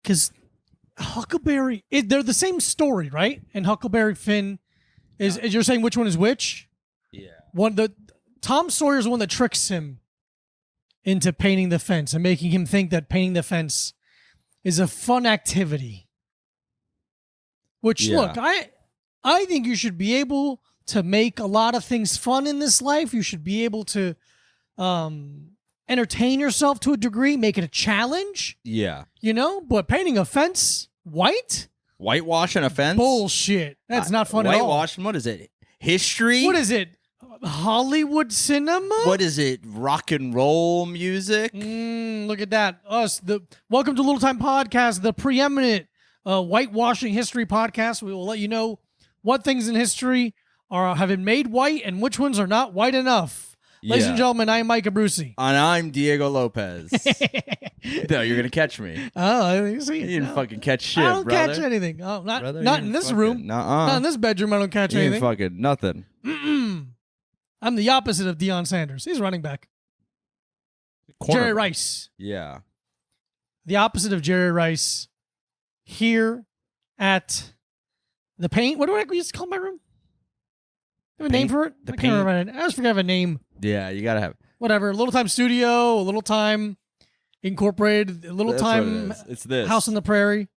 because Huckleberry, they're the same story, right? And Huckleberry Finn is you're saying which one is which? Yeah. Tom Sawyer's the one that tricks him into painting the fence and making him think that painting the fence is a fun activity. Which look, I think you should be able to make a lot of things fun in this life. You should be able to entertain yourself to a degree, make it a challenge. Yeah. You know, but painting a fence white? Whitewashing a fence? Bullshit. That's not fun at all. Whitewashing, what is it? History? What is it? Hollywood cinema? What is it? Rock and roll music? Look at that. Welcome to Little Time Podcast, the preeminent whitewashing history podcast. We will let you know what things in history have been made white and which ones are not white enough. Ladies and gentlemen, I am Mike Abruzzi. And I'm Diego Lopez. No, you're going to catch me. Oh, you see. You didn't fucking catch shit, I don't brother. catch anything. Oh, not in this fucking, room. Not in this bedroom. I don't catch you anything. ain't fucking nothing. I'm the opposite of Deion Sanders. He's running back. Jerry Rice. Yeah. The opposite of Jerry Rice. Here at the Paint. What do I used to call my room? Do I have a name for it? The I can't Paint. remember. I always forget I have a name. Yeah, you got to have. Whatever. Little Time Studio, Little Time Incorporated, Little That's Time what it is. It's this. House on the Prairie.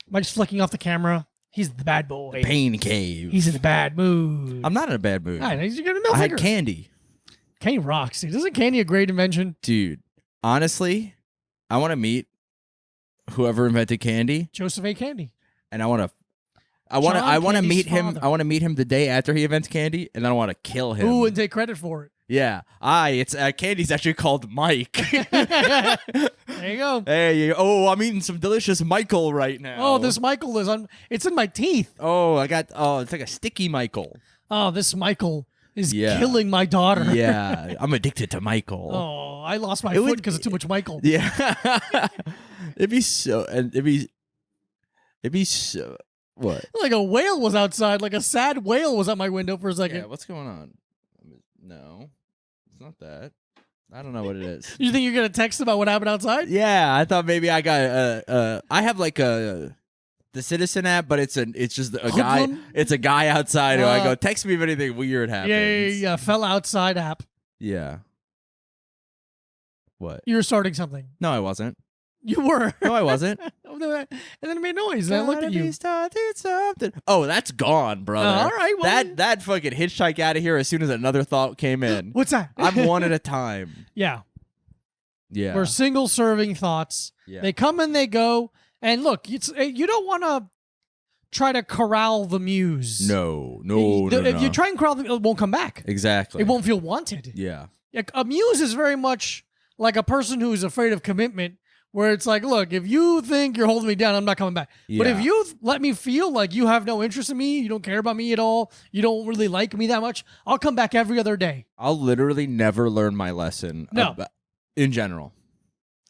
Mike's flicking off the camera. He's the bad boy. Pain Cave. He's in a bad mood. I'm not in a bad mood. All right, he's gonna know. I had candy. Candy rocks. Dude. Isn't candy a great invention? Dude, honestly, I want to meet whoever invented candy, Joseph A. Candy. and I want to Candy's meet him. father. I want to meet him the day after he invents candy, and then I want to kill him. Ooh, and take credit for it. Yeah, it's candy's actually called Mike. There you go. Hey, I'm eating some delicious Michael right now. Oh, this Michael is on. It's in my teeth. It's like a sticky Michael. Oh, this Michael is Yeah. killing my daughter. Yeah, I'm addicted to Michael. Oh, I lost my foot because of too much Michael. Yeah, it'd be so. What? Like a whale was outside. Like a sad whale was at my window for a second. Yeah, what's going on? No, it's not that. I don't know what it is. You think you're gonna text about what happened outside? Yeah, I thought maybe I got I have like the Citizen app, but it's just a guy. Hoodlum? It's a guy outside who I go, text me if anything weird happens. Yeah. Fell outside app. Yeah. What? You were starting something. No, I wasn't. You were. No, I wasn't. And then it made noise. And I looked at you. Something. Oh, that's gone, brother. All right. Well, that fucking hitchhike out of here as soon as another thought came in. What's that? I'm one at a time. Yeah. Yeah. We're single serving thoughts. Yeah. They come and they go. And look, you don't want to try to corral the muse. No. If you try and corral them, it won't come back. Exactly. It won't feel wanted. Yeah. Like, a muse is very much like a person who's afraid of commitment, where it's like, look, if you think you're holding me down, I'm not coming back. Yeah. But if you let me feel like you have no interest in me, you don't care about me at all, you don't really like me that much, I'll come back every other day. I'll literally never learn my lesson. No. In general.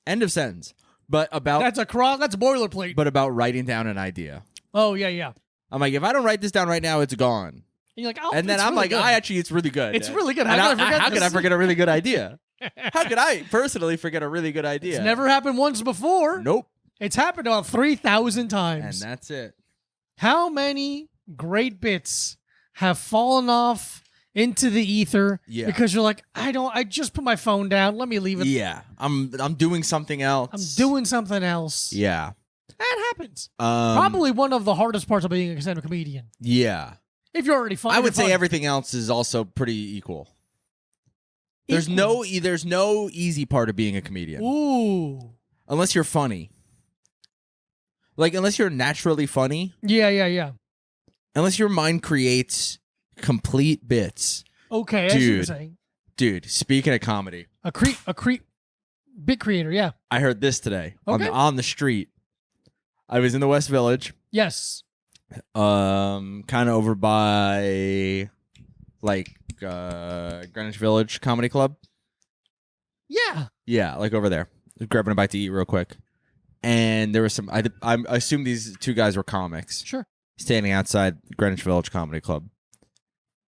End of sentence. But about That's boilerplate. but about writing down an idea. Oh, yeah. I'm like, if I don't write this down right now, it's gone. And you're like, oh, And then it's I'm really like, good. it's really good. It's really good. And How could I forget a really good idea? How could I personally forget a really good idea? It's never happened once before. Nope. It's happened about 3,000 times. And that's it. How many great bits have fallen off into the ether because you're like, I just put my phone down. Let me leave it. Yeah. I'm doing something else. I'm doing something else. Yeah. That happens. Probably one of the hardest parts of being a stand-up comedian. Yeah. If you're already funny. I would say everything else is also pretty equal. There's no easy part of being a comedian. Ooh. Unless you're funny. Like, unless you're naturally funny. Yeah. Unless your mind creates complete bits. Okay, I see what you're saying. Dude, speaking of comedy. A bit creator, yeah. I heard this today Okay. on the street. I was in the West Village. Yes. Kind of over by Greenwich Village Comedy Club. Yeah. Yeah, like over there. Grabbing a bite to eat real quick. And there was some, I assume these two guys were comics. Sure. Standing outside Greenwich Village Comedy Club.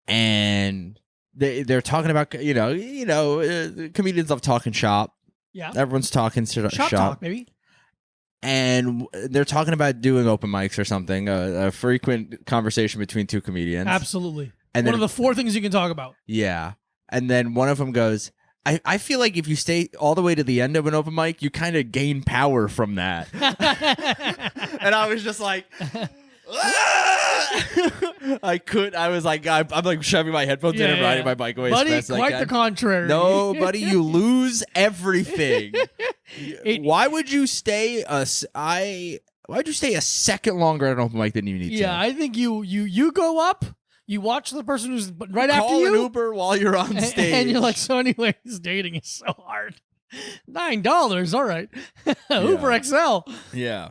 And they're talking about, comedians love talking shop. Yeah. Everyone's talking shop. Talk, baby. and they're talking about doing open mics or something, a frequent conversation between two comedians. Absolutely. And one then, of the 4 things you can talk about. Yeah. And then one of them goes, I feel like if you stay all the way to the end of an open mic, you kind of gain power from that. And I was just like, I was like, I'm like shoving my headphones in and riding my bike away buddy, as fast as I quite can. the contrary. No, buddy, you lose everything. Why would you stay why'd you stay a second longer at an open mic than you need to? Yeah, I think you go up, you watch the person who's right after Call you. an Uber while you're on stage. And you're like, so anyways, dating is so hard. $9, all right. Uber XL. Yeah.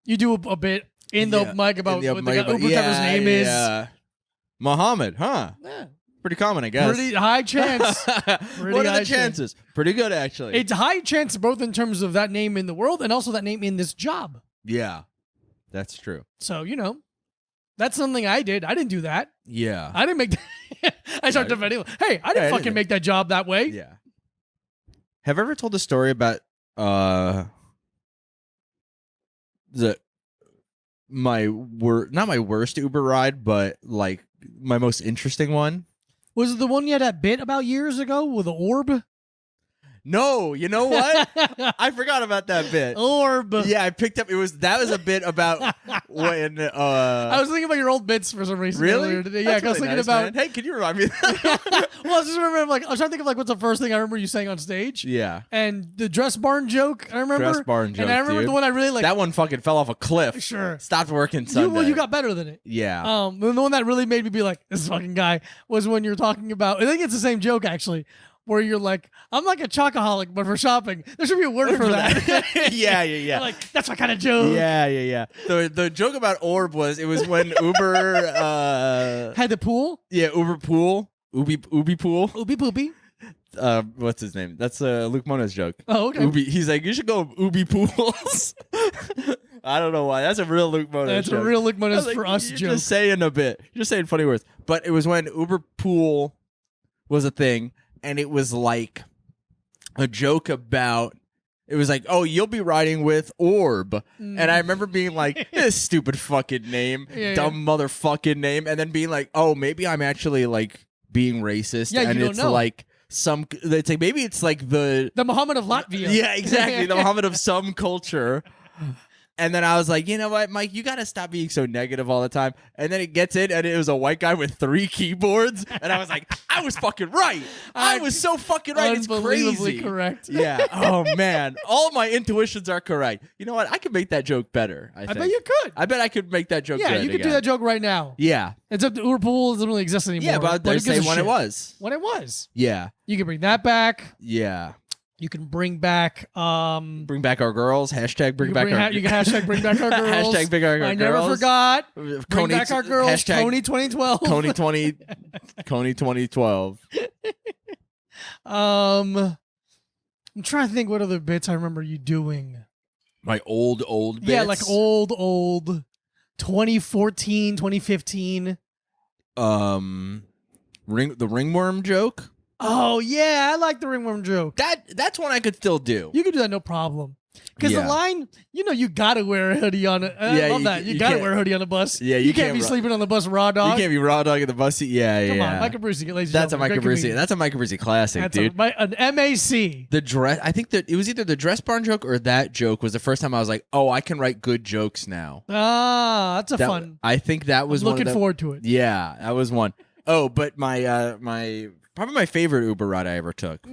You do a bit in the mic about what the Uber driver's name is. Muhammad, huh? Yeah. Pretty common, I guess. Pretty high chance. What are the chances? Pretty good, actually. It's high chance both in terms of that name in the world and also that name in this job. Yeah, that's true. So, that's something I did. I didn't do that. Yeah. I didn't make that. I started defending. Hey, I didn't fucking make that job that way. Yeah. Have I ever told a story about not my worst Uber ride, but like my most interesting one? Was it the one you had that bit about years ago with the orb? No, you know what? I forgot about that bit. Orb. Yeah, I picked up. That was a bit about when. I was thinking about your old bits for some reason. Really? Earlier today. Yeah, I was thinking nice, about. Man. Hey, can you remind me? Well, I was just remembering. I was trying to think of what's the first thing I remember you saying on stage. Yeah. And the dress barn joke. I remember. Dress barn joke. And I remember dude. the one I really like. That one fucking fell off a cliff. Sure. Stopped working Sunday. You got better than it. Yeah. And the one that really made me be like, this fucking guy was when you're talking about. I think it's the same joke actually. Where you're like, I'm like a chocoholic, but for shopping, there should be a word for that. Yeah. Like, that's my kind of joke. Yeah. The joke about Orb was when Uber had the pool. Yeah, Uber pool, Ubi pool. Ubi poopy. What's his name? That's Luke Mona's joke. Oh, okay. Ubi. He's like, you should go Ubi pools. I don't know why. That's a real Luke Mona. That's joke. a real Luke Mona's Like, for us you're joke. just saying a bit. You're just saying funny words. But it was when Uber pool was a thing. And it was like a joke about, it was like, oh, you'll be riding with Orb. And I remember being like, this stupid fucking name, dumb motherfucking name. And then being like, oh, maybe I'm actually like being racist. Yeah, and you don't it's know. like it's like, maybe it's like the Muhammad of Latvia. Yeah, exactly. The Muhammad of some culture. And then I was like, you know what, Mike, you got to stop being so negative all the time. And then it gets in, and it was a white guy with 3 keyboards. And I was like, I was fucking right. I was so fucking right. It's Unbelievably crazy. correct. Yeah. Oh, man. All my intuitions are correct. You know what? I could make that joke better, I think. bet you could. I bet I could make that joke Yeah, good you could again. do that joke right now. Yeah. Except the Uber pool doesn't really exist anymore. Yeah, but I say when it was. When it was. Yeah. You can bring that back. Yeah. You can bring back bring back our girls. Hashtag bring back our you can hashtag bring back our girls. Hashtag bring back our girls. I never forgot. Coney, Bring back our girls. hashtag Coney 2012. Coney 2012. I'm trying to think what other bits I remember you doing. My old bits. Yeah, like old 2014, 2015. The ringworm joke. Oh yeah, I like the ringworm joke. That's one I could still do. You can do that no problem. Because Yeah. the line, you gotta wear a hoodie on it. I love that. You gotta can't- wear a hoodie on the bus. Yeah, you you can't can't be ru- sleeping on the bus raw You dog. can't be raw dog in the bus seat. Yeah, Come yeah. on, Micah Brucey, ladies and That's a gentlemen, Micah great Brucey. comedian. That's a Micah Brucey classic, That's dude. an MAC. The dress. I think that it was either the dress barn joke or that joke was the first time I was like, oh, I can write good jokes now. Ah, that's fun. I think that was I'm one of looking the- forward to it. Yeah, that was one. Oh, but my probably my favorite Uber ride I ever took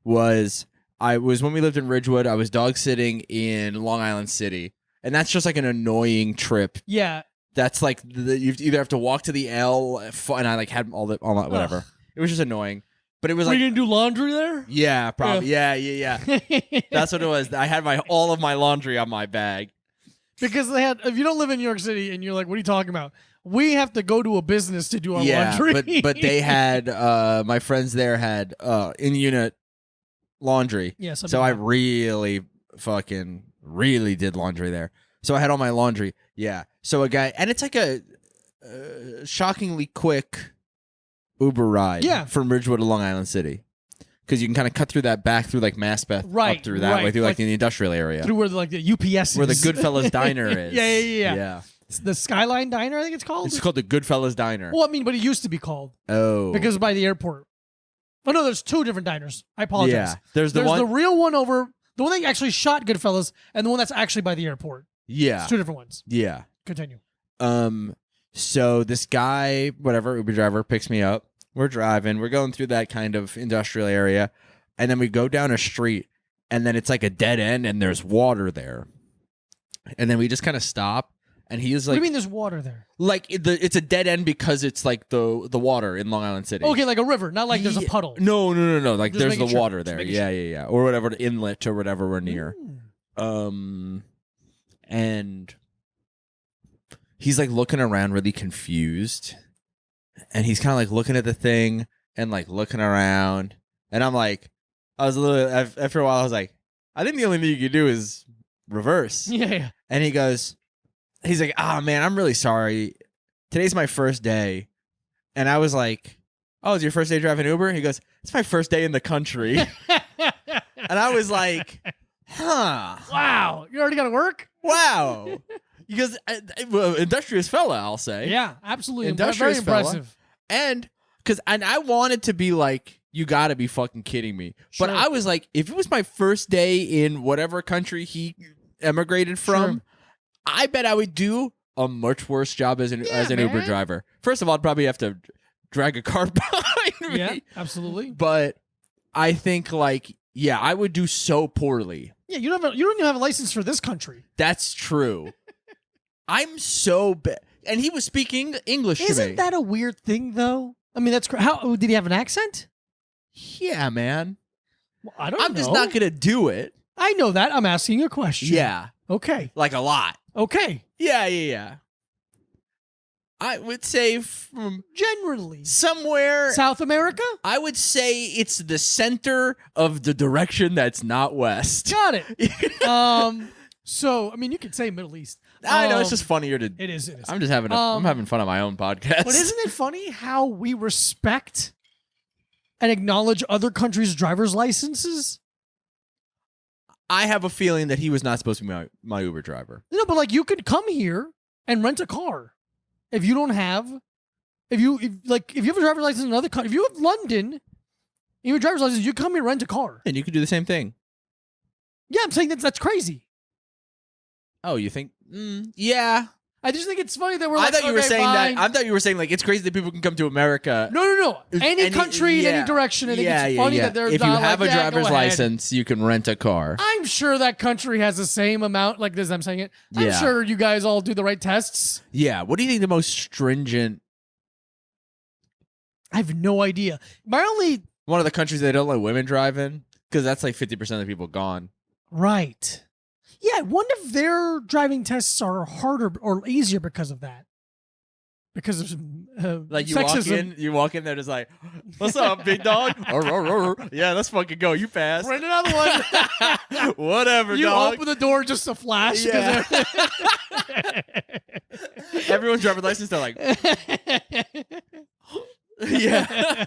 was when we lived in Ridgewood. I was dog sitting in Long Island City, and that's just like an annoying trip. Yeah. That's like you either have to walk to the L, and I like had all my whatever. Ugh. It was just annoying, but it was Were like you gonna do laundry there? yeah, probably yeah. That's what it was. I had all of my laundry on my bag. Because if you don't live in New York City and you're like, what are you talking about? We have to go to a business to do our laundry. but they had my friends there had in unit laundry. Yeah, so I really did laundry there. So I had all my laundry. Yeah. So a guy, and it's like a shockingly quick Uber ride. Yeah. From Ridgewood to Long Island City. because you can kind of cut through that back through like Maspeth Right, up through that way through like like in the industrial area through where like the UPS where the is. Goodfellas Diner is. Yeah. It's the Skyline Diner, I think it's called. It's called the Goodfellas Diner. Well, I mean, but it used to be called. Oh, Because by the airport. Oh no, there's two different diners. I apologize. yeah. There's the real one over the one that actually shot Goodfellas, and the one that's actually by the airport. Yeah, It's two different ones. yeah. Continue. So this guy, whatever Uber driver, picks me up. We're driving. We're going through that kind of industrial area, and then we go down a street, and then it's like a dead end, and there's water there, and then we just kind of stop. And he's like, "What do you mean? There's water there? Like it's a dead end because it's like the water in Long Island City. Okay, like a river, not like there's a puddle. No. Like Just there's the making sure. water Just there. making Yeah. Or whatever, the inlet or whatever we're near. Mm. And he's like looking around really confused. And he's kind of like looking at the thing and like looking around. And I'm like, after a while, I was like, I think the only thing you can do is reverse. Yeah. And he's like, man, I'm really sorry. Today's my first day. And I was like, oh, it's your first day driving Uber? He goes, it's my first day in the country. And I was like, huh. Wow. You already got to work? Wow. Because industrious fella, I'll say. Yeah, absolutely. Industrious Very fella. impressive. And I wanted to be like, you got to be fucking kidding me. Sure. But I was like, if it was my first day in whatever country he emigrated from, Sure. I bet I would do a much worse job as an Uber man. driver. First of all, I'd probably have to drag a car behind me. Yeah, absolutely. But I think I would do so poorly. Yeah, you don't even have a license for this country. That's true. I'm so bad. And he was speaking English to me. Isn't that a weird thing, though? I mean, that's how did he have an accent? Yeah, man. Well, I don't know. I'm just not gonna do it. I know that. I'm asking you a question. Yeah, Okay. like a lot. Okay. Yeah. I would say from Generally. somewhere. South America? I would say it's the center of the direction that's not west. Got it. So, I mean, you could say Middle East. I know it's just funnier to. It is. I'm just having. I'm having fun on my own podcast. But isn't it funny how we respect and acknowledge other countries' driver's licenses? I have a feeling that he was not supposed to be my Uber driver. No, but like you could come here and rent a car if you don't have, if you have a driver's license in another country. If you have London, you have a driver's license, you come here and rent a car. And you could do the same thing. Yeah, I'm saying that's crazy. Oh, you think? Yeah. I just think it's funny that we're I like, thought you were okay, saying fine. that. I thought you were saying like it's crazy that people can come to America. No. Any country in yeah. any direction. I think it's funny that they're if you not have like, a driver's go ahead. license, you can rent a car. I'm sure that country has the same amount, like this. I'm saying it. I'm Yeah. sure you guys all do the right tests. Yeah. What do you think the most stringent? I have no idea. One of the countries they don't let women drive in because that's like 50% of the people gone. Right. Yeah, I wonder if their driving tests are harder or easier because of that. Because of Like you sexism. walk in there just like, what's up, big dog? Yeah, let's fucking go. You pass. Print another one. Whatever, You dog. open the door just to flash. Yeah. Everyone's driver's license, they're like, yeah.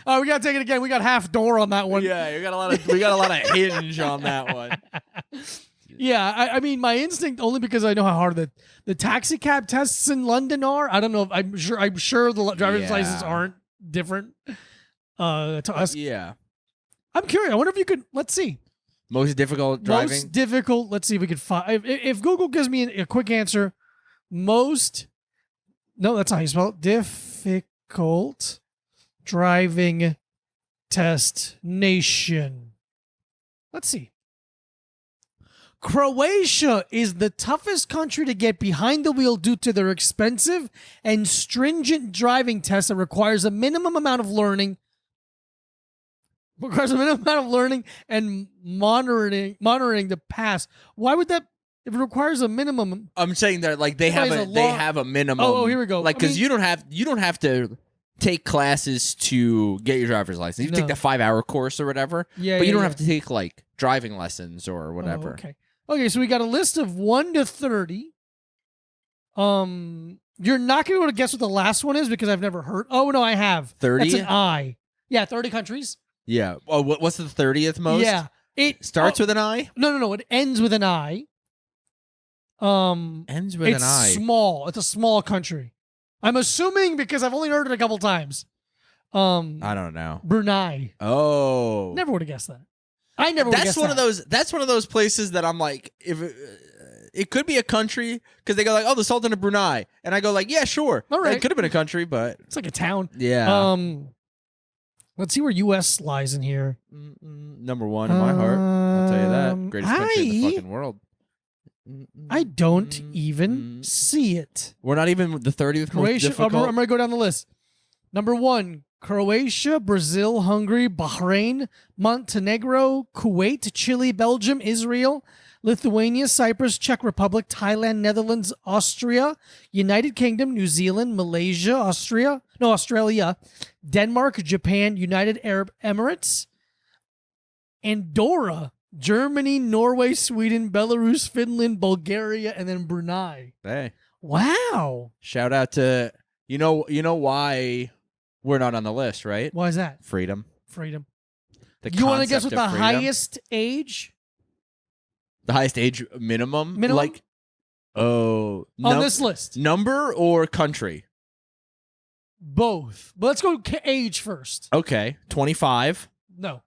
Oh, we gotta take it again. We got half door on that one. Yeah, we got a lot of hinge on that one. Yeah, I mean, my instinct, only because I know how hard the taxi cab tests in London are. I don't know if I'm sure the driver's licenses aren't different to us. Yeah. I'm curious. I wonder if you could. Let's see. Most difficult driving? Most difficult. Let's see if we could find. If Google gives me a quick answer, most. No, that's not how you spell it. Difficult driving test nation. Let's see. Croatia is the toughest country to get behind the wheel due to their expensive and stringent driving test that requires a minimum amount of learning. And monitoring the pass. Why would that? If it requires a minimum, I'm saying that like they have a minimum. Oh, here we go. Like because you don't have to take classes to get your driver's license. You take the 5-hour course or whatever. Yeah, but you don't have to take like driving lessons or whatever. Oh, okay, so we got a list of 1 to 30. You're not gonna be able to guess what the last one is because I've never heard. Oh no, I have 30. That's an I. Yeah, 30 countries. Yeah. Oh, what's the 30th most? Yeah. It starts with an I? No. It ends with an I. Ends with an I. It's small. It's a small country. I'm assuming because I've only heard it a couple times. I don't know. Brunei. Oh. Never would have guessed that. I never would have guessed that. That's one of those places that I'm like, if it could be a country, because they go like, oh, the Sultan of Brunei. And I go like, yeah, sure. All right. It could have been a country, but. It's like a town. Yeah. Let's see where U.S. lies in here. Number one in my heart. I'll tell you that. Greatest country in the fucking world. I don't even see it. We're not even the 30th Croatia. most difficult. I'm going to go down the list. Number 1, Croatia, Brazil, Hungary, Bahrain, Montenegro, Kuwait, Chile, Belgium, Israel, Lithuania, Cyprus, Czech Republic, Thailand, Netherlands, Austria, United Kingdom, New Zealand, Malaysia, Australia, Denmark, Japan, United Arab Emirates, Andorra, Germany, Norway, Sweden, Belarus, Finland, Bulgaria, and then Brunei. Hey. Wow. Shout out to, you know why we're not on the list, right? Why is that? Freedom. You want to guess what the highest age? The highest age minimum? Like, on this list. Number or country? Both. But let's go age first. Okay. 25. No.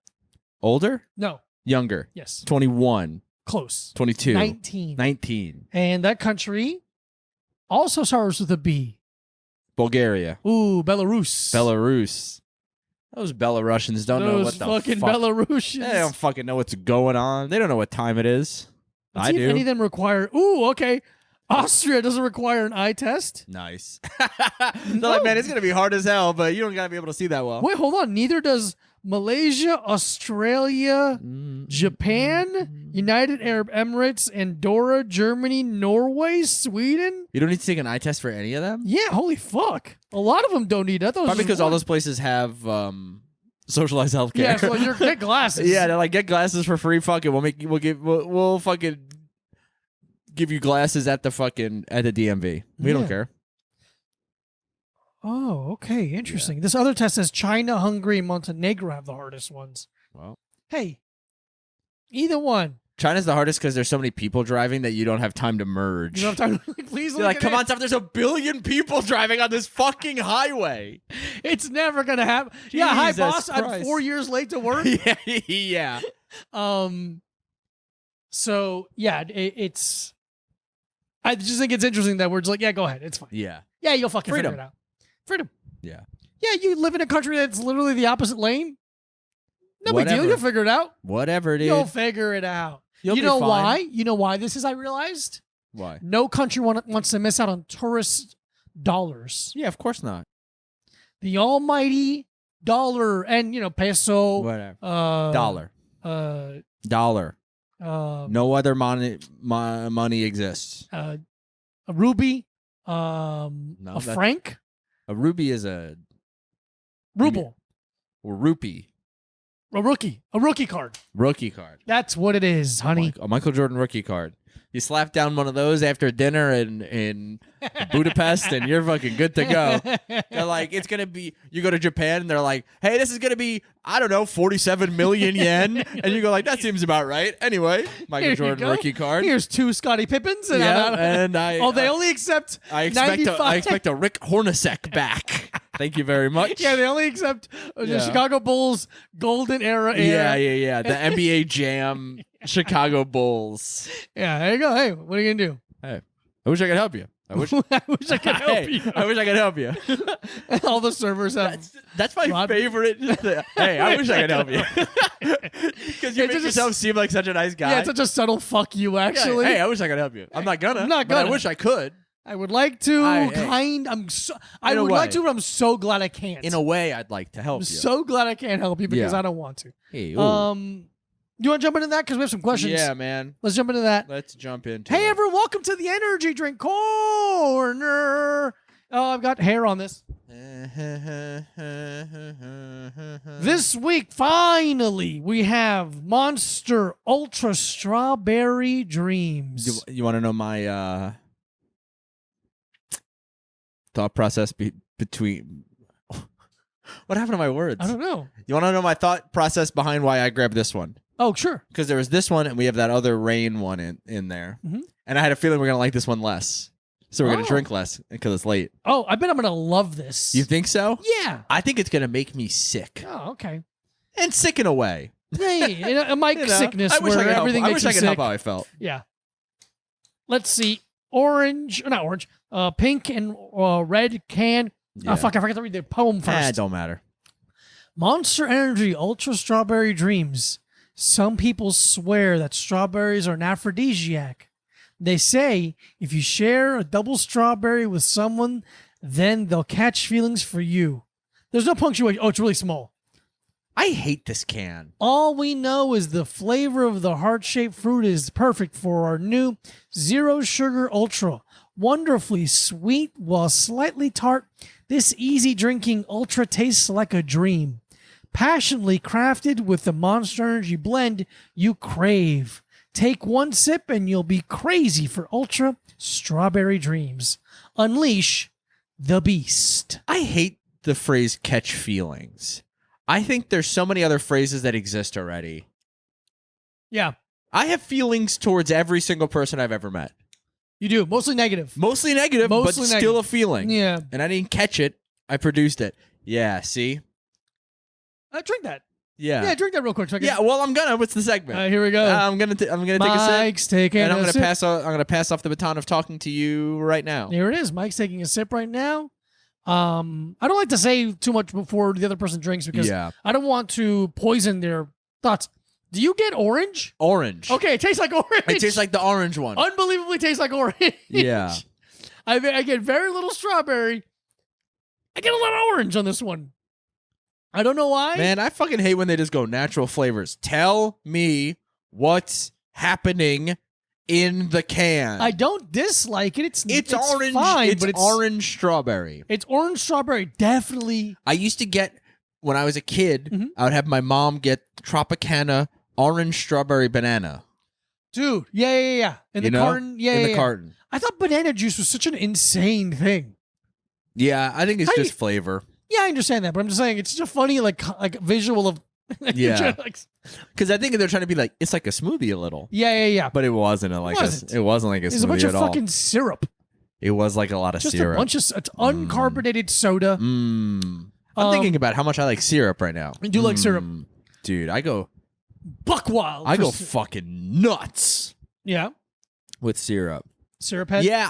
Older? No. Younger? Yes. 21. Close. 22. 19. And that country also starts with a B. Bulgaria. Ooh, Belarus. Those Belarusians don't know what the fucking fuck. Belarusians. They don't fucking know what's going on. They don't know what time it is. Let's see if any of them require. Ooh, okay. Austria doesn't require an eye test. Nice. They're like, man, it's gonna be hard as hell, but you don't gotta be able to see that well. Wait, hold on. Neither does Malaysia, Australia, Japan, United Arab Emirates, Andorra, Germany, Norway, Sweden. You don't need to take an eye test for any of them? Yeah, holy fuck. A lot of them don't need that. Probably because all those places have socialized healthcare. Yeah, so you get glasses. Yeah, they're like, get glasses for free. Fuck it. We'll fucking give you glasses at the DMV. We don't care. Oh, okay. Interesting. Yeah. This other test says China, Hungary, and Montenegro have the hardest ones. Well, hey, either one. China's the hardest because there's so many people driving that you don't have time to merge. You don't have time to please. You're like, come on, stop! There's a billion people driving on this fucking highway. It's never gonna happen. Jesus hi boss. Christ. I'm 4 years late to work. Yeah. So yeah, it's. I just think it's interesting that we're just like, yeah, go ahead, it's fine. Yeah. Yeah, you'll fucking figure it out. Freedom. Yeah. Yeah, you live in a country that's literally the opposite lane. No big deal. You'll figure it out. Whatever, dude. You'll figure it out. You know why? You know why this is, I realized? Why? No country wants to miss out on tourist dollars. Yeah, of course not. The almighty dollar and, peso. Whatever. Dollar. Dollar. No other money exists. A ruby. A franc. A ruby is a ruble. Or rupee. A rookie card. Rookie card. That's what it is, honey. A Michael Jordan rookie card. You slap down one of those after dinner in Budapest, and you're fucking good to go. They're like, it's gonna be. You go to Japan, and they're like, hey, this is gonna be, I don't know, 47 million yen, and you go like, that seems about right. Anyway, Michael Jordan rookie card. Here's 2 Scottie Pippens, and they only accept. I expect a Rick Hornacek back. Thank you very much. Yeah, they only accept the Chicago Bulls golden era. Yeah. The NBA Jam Chicago Bulls. Yeah, there you go. Hey, what are you gonna do? Hey, I wish I could help you. I wish I could help you. I wish I could help you. All the servers have. That's my favorite. Hey, I wish I could help you. Because you make yourself seem like such a nice guy. Yeah, it's such a subtle fuck you, actually. Hey, I wish I could help you. I'm not gonna. But I wish I could. I would like to. I would like to, but I'm so glad I can't. In a way, I'd like to help you. So glad I can't help you because I don't want to. Hey, you want to jump into that? Because we have some questions. Yeah, man. Let's jump into that. Let's jump into Hey, everyone, welcome to the Energy Drink Corner. Oh, I've got hair on this. This week, finally, we have Monster Ultra Strawberry Dreams. You want to know my thought process between What happened to my words? I don't know. You want to know my thought process behind why I grabbed this one? Oh, sure. Because there was this one, and we have that other rain one in there. Mm-hmm. And I had a feeling we're going to like this one less. So we're going to Oh. drink less because it's late. Oh, I bet I'm going to love this. You think so? Yeah. I think it's going to make me sick. Oh, okay. And sick in a way. Hey, a Mike You know, sickness I wish where I could help. everything I makes wish I you could sick. help how I felt. Yeah. Let's see. Not orange. Pink and red can. Yeah. Oh, fuck, I forgot to read the poem first. It don't matter. Monster Energy Ultra Strawberry Dreams. Some people swear that strawberries are an aphrodisiac. They say if you share a double strawberry with someone, then they'll catch feelings for you. There's no punctuation. Oh, it's really small. I hate this can. All we know is the flavor of the heart-shaped fruit is perfect for our new Zero Sugar Ultra. Wonderfully sweet while slightly tart, this easy drinking Ultra tastes like a dream. Passionately crafted with the Monster Energy blend you crave. Take one sip and you'll be crazy for Ultra Strawberry Dreams. Unleash the beast. I hate the phrase catch feelings. I think there's so many other phrases that exist already. Yeah, I have feelings towards every single person I've ever met. you do. Mostly negative. Mostly negative, but Mostly still negative. a feeling. Yeah. And I didn't catch it. I produced it. Yeah, see? Drink that. Yeah. Yeah, drink that real quick. So I can, Yeah, well, I'm gonna. What's the segment? here we go. I'm gonna take a sip, Mike's taking and I'm a gonna sip. I'm gonna pass off the baton of talking to you right now. Here it is. Mike's taking a sip right now. I don't like to say too much before the other person drinks because Yeah. I don't want to poison their thoughts. Do you get orange? Orange. Okay, it tastes like orange. It tastes like the orange one. Unbelievably tastes like orange. Yeah. I get very little strawberry. I get a lot of orange on this one. I don't know why. Man, I fucking hate when they just go natural flavors. Tell me what's happening in the can. I don't dislike it. It's orange. fine, it's but it's orange strawberry. It's orange strawberry. Definitely. I used to get, when I was a kid, Mhm. I would have my mom get Tropicana orange strawberry banana. Dude, yeah. In You the know? carton, yeah, in the yeah. carton. I thought banana juice was such an insane thing. Yeah, I think it's How do just flavor. Yeah, I understand that, but I'm just saying it's just a funny like visual of Yeah. like, Because I think they're trying to be like, it's like a smoothie a little. yeah. But it wasn't It it wasn't like a There's a smoothie bunch of at all. fucking syrup. It was like a lot of Just syrup. a bunch of it's uncarbonated soda. I'm Um, thinking about how much I like syrup right now. I do like syrup. Dude, I go Buck wild. fucking nuts Yeah. with syrup. Syrup head. Yeah,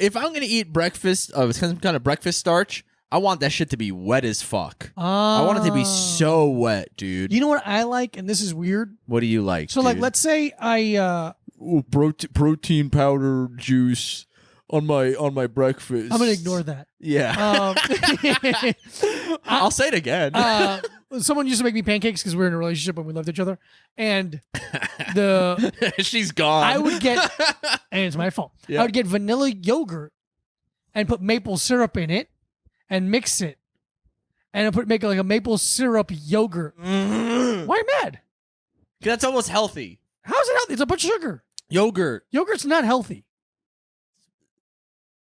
if I'm gonna eat breakfast of some kind of breakfast starch, I want that shit to be wet as fuck. I want it to be so wet, dude. You know what I like, and this is weird. What do you like? So like, dude? let's say I Ooh, protein powder juice on my breakfast. I'm gonna ignore that. Yeah. I'll say it again. Someone used to make me pancakes because we were in a relationship and we loved each other, and She's gone. I would get, and it's my fault. Yeah. I would get vanilla yogurt and put maple syrup in it and mix it, and I make like a maple syrup yogurt. Why are you mad? That's almost healthy. How's it healthy? It's a bunch of sugar. Yogurt. Yogurt's not healthy.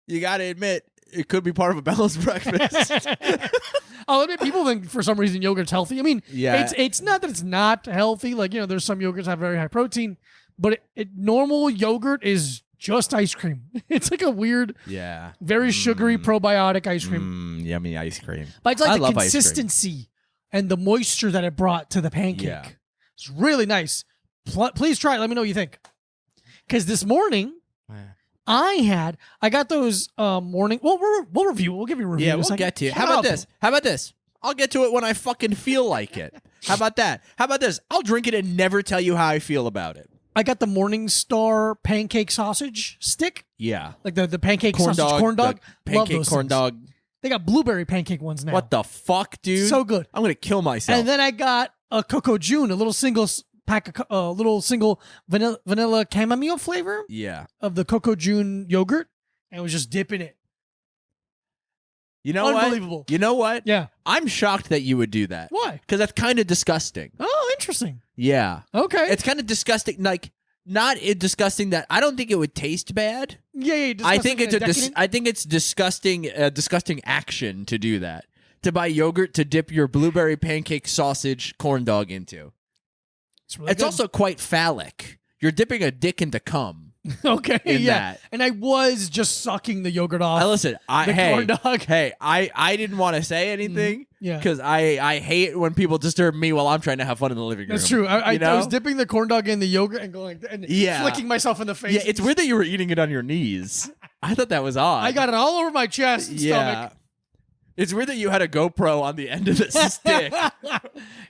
You got to admit, it could be part of a balanced breakfast. I'll admit people think for some reason yogurt's healthy. I mean, Yeah. it's not that it's not healthy. Like, there's some yogurts that have very high protein, but normal yogurt is just ice cream. It's like a weird, Yeah. very sugary probiotic ice cream. Yummy ice cream. But it's like I the love ice cream. consistency and the moisture that it brought to the pancake. Yeah. It's really nice. Please try it. Let me know what you think. Because this morning, I got those morning. Well, we'll review. We'll give you a review. Yeah, in a we'll second. get to it. Shut How about up. this? How about this? I'll get to it when I fucking feel like it. How about that? How about this? I'll drink it and never tell you how I feel about it. I got the Morningstar pancake sausage stick. Yeah. Like the pancake Corn sausage dog. corn dog. the Love Pancake those corn things. dog. They got blueberry pancake ones now. What the fuck, dude? So good. I'm going to kill myself. And then I got a Coco June, a little single pack of little single vanilla chamomile flavor yeah. of the Coco June yogurt, and was just dipping it. You know what? Unbelievable. You know what? Yeah. I'm shocked that you would do that. Why? Because that's kind of disgusting. Oh, interesting. Yeah. Okay. It's kind of disgusting. Like, not disgusting that I don't think it would taste bad. yeah. I think it's decadent. I think it's disgusting. Disgusting action to do that to buy yogurt to dip your blueberry pancake sausage corn dog into. It's really It's good. also quite phallic. You're dipping a dick into cum. Okay, in yeah. that. And I was just sucking the yogurt off. Listen, the corn dog. Hey, I didn't want to say anything Yeah. because I hate when people disturb me while I'm trying to have fun in the living room. That's true. I you know? was dipping the corn dog in the yogurt and going and flicking myself in the face. Yeah, it's weird that you were eating it on your knees. I thought that was odd. I got it all over my chest and stomach. It's weird that you had a GoPro on the end of the stick.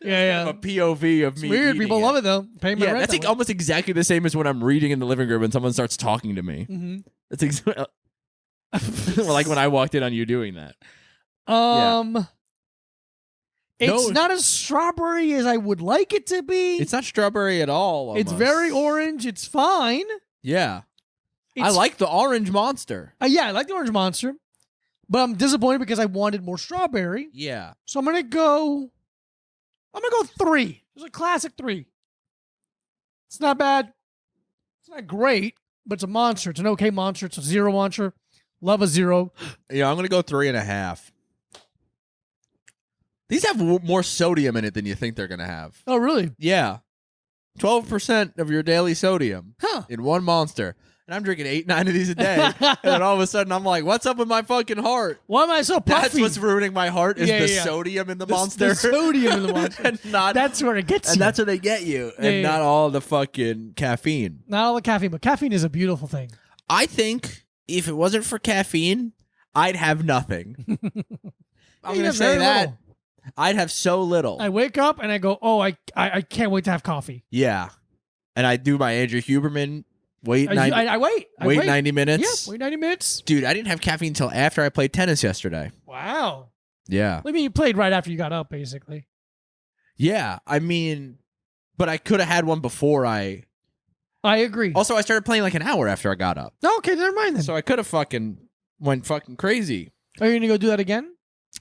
Yeah. A POV of me. Weird. eating People love it though. Pay my Yeah, rent that's that like way. almost exactly the same as when I'm reading in the living room and someone starts talking to me. Mhm. That's like when I walked in on you doing that. It's No. not as strawberry as I would like it to be. It's not strawberry at all. It's almost. very orange. It's fine. Yeah. I It's, like the orange monster. yeah, I like the orange monster, but I'm disappointed because I wanted more strawberry. Yeah. So I'm gonna go 3. It's a classic 3. It's not bad. It's not great, but it's a monster. It's an okay monster. It's a 0 monster. Love a 0. Yeah, I'm going to go 3.5. These have more sodium in it than you think they're going to have. Oh, really? Yeah. 12% of your daily sodium Huh. in one monster. And I'm drinking 8-9 of these a day. And then all of a sudden I'm like, what's up with my fucking heart? Why am I so puffy? That's what's ruining my heart is Yeah, the yeah. sodium in the The monster. sodium in the monster. and not, That's where it gets and you. that's where they get you. And Yeah. not all the fucking caffeine. Not all the caffeine, but caffeine is a beautiful thing. I think if it wasn't for caffeine, I'd have nothing. I'm You going to have say very that. little. I'd have so little. I wake up and I go, oh, I can't wait to have coffee. Yeah. And I do my Andrew Huberman, wait I wait. I wait 90 minutes. Yeah, wait 90 minutes. Dude, I didn't have caffeine until after I played tennis yesterday. Wow. Yeah. I mean, you played right after you got up, basically. Yeah. I mean, but I could have had one before I... I agree. Also, I started playing like an hour after I got up. Okay, never mind then. So I could have went fucking crazy. Are you going to go do that again?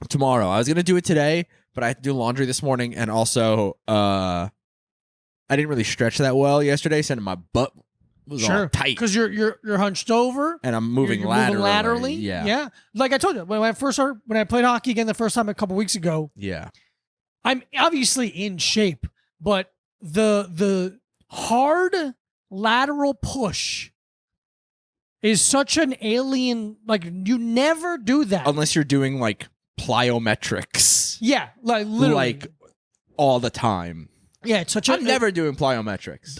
Tomorrow. I was going to do it today, but I had to do laundry this morning. And also, I didn't really stretch that well yesterday, so my butt was all tight. Because you're hunched over. And I'm moving You're laterally. moving laterally. Yeah. Yeah. Like I told you, when I played hockey again the first time a couple weeks ago, Yeah. I'm obviously in shape, but the hard lateral push is such an alien. Like you never do that. Unless you're doing like plyometrics. Yeah, like literally. Like all the time. Yeah, it's such I'm never doing plyometrics.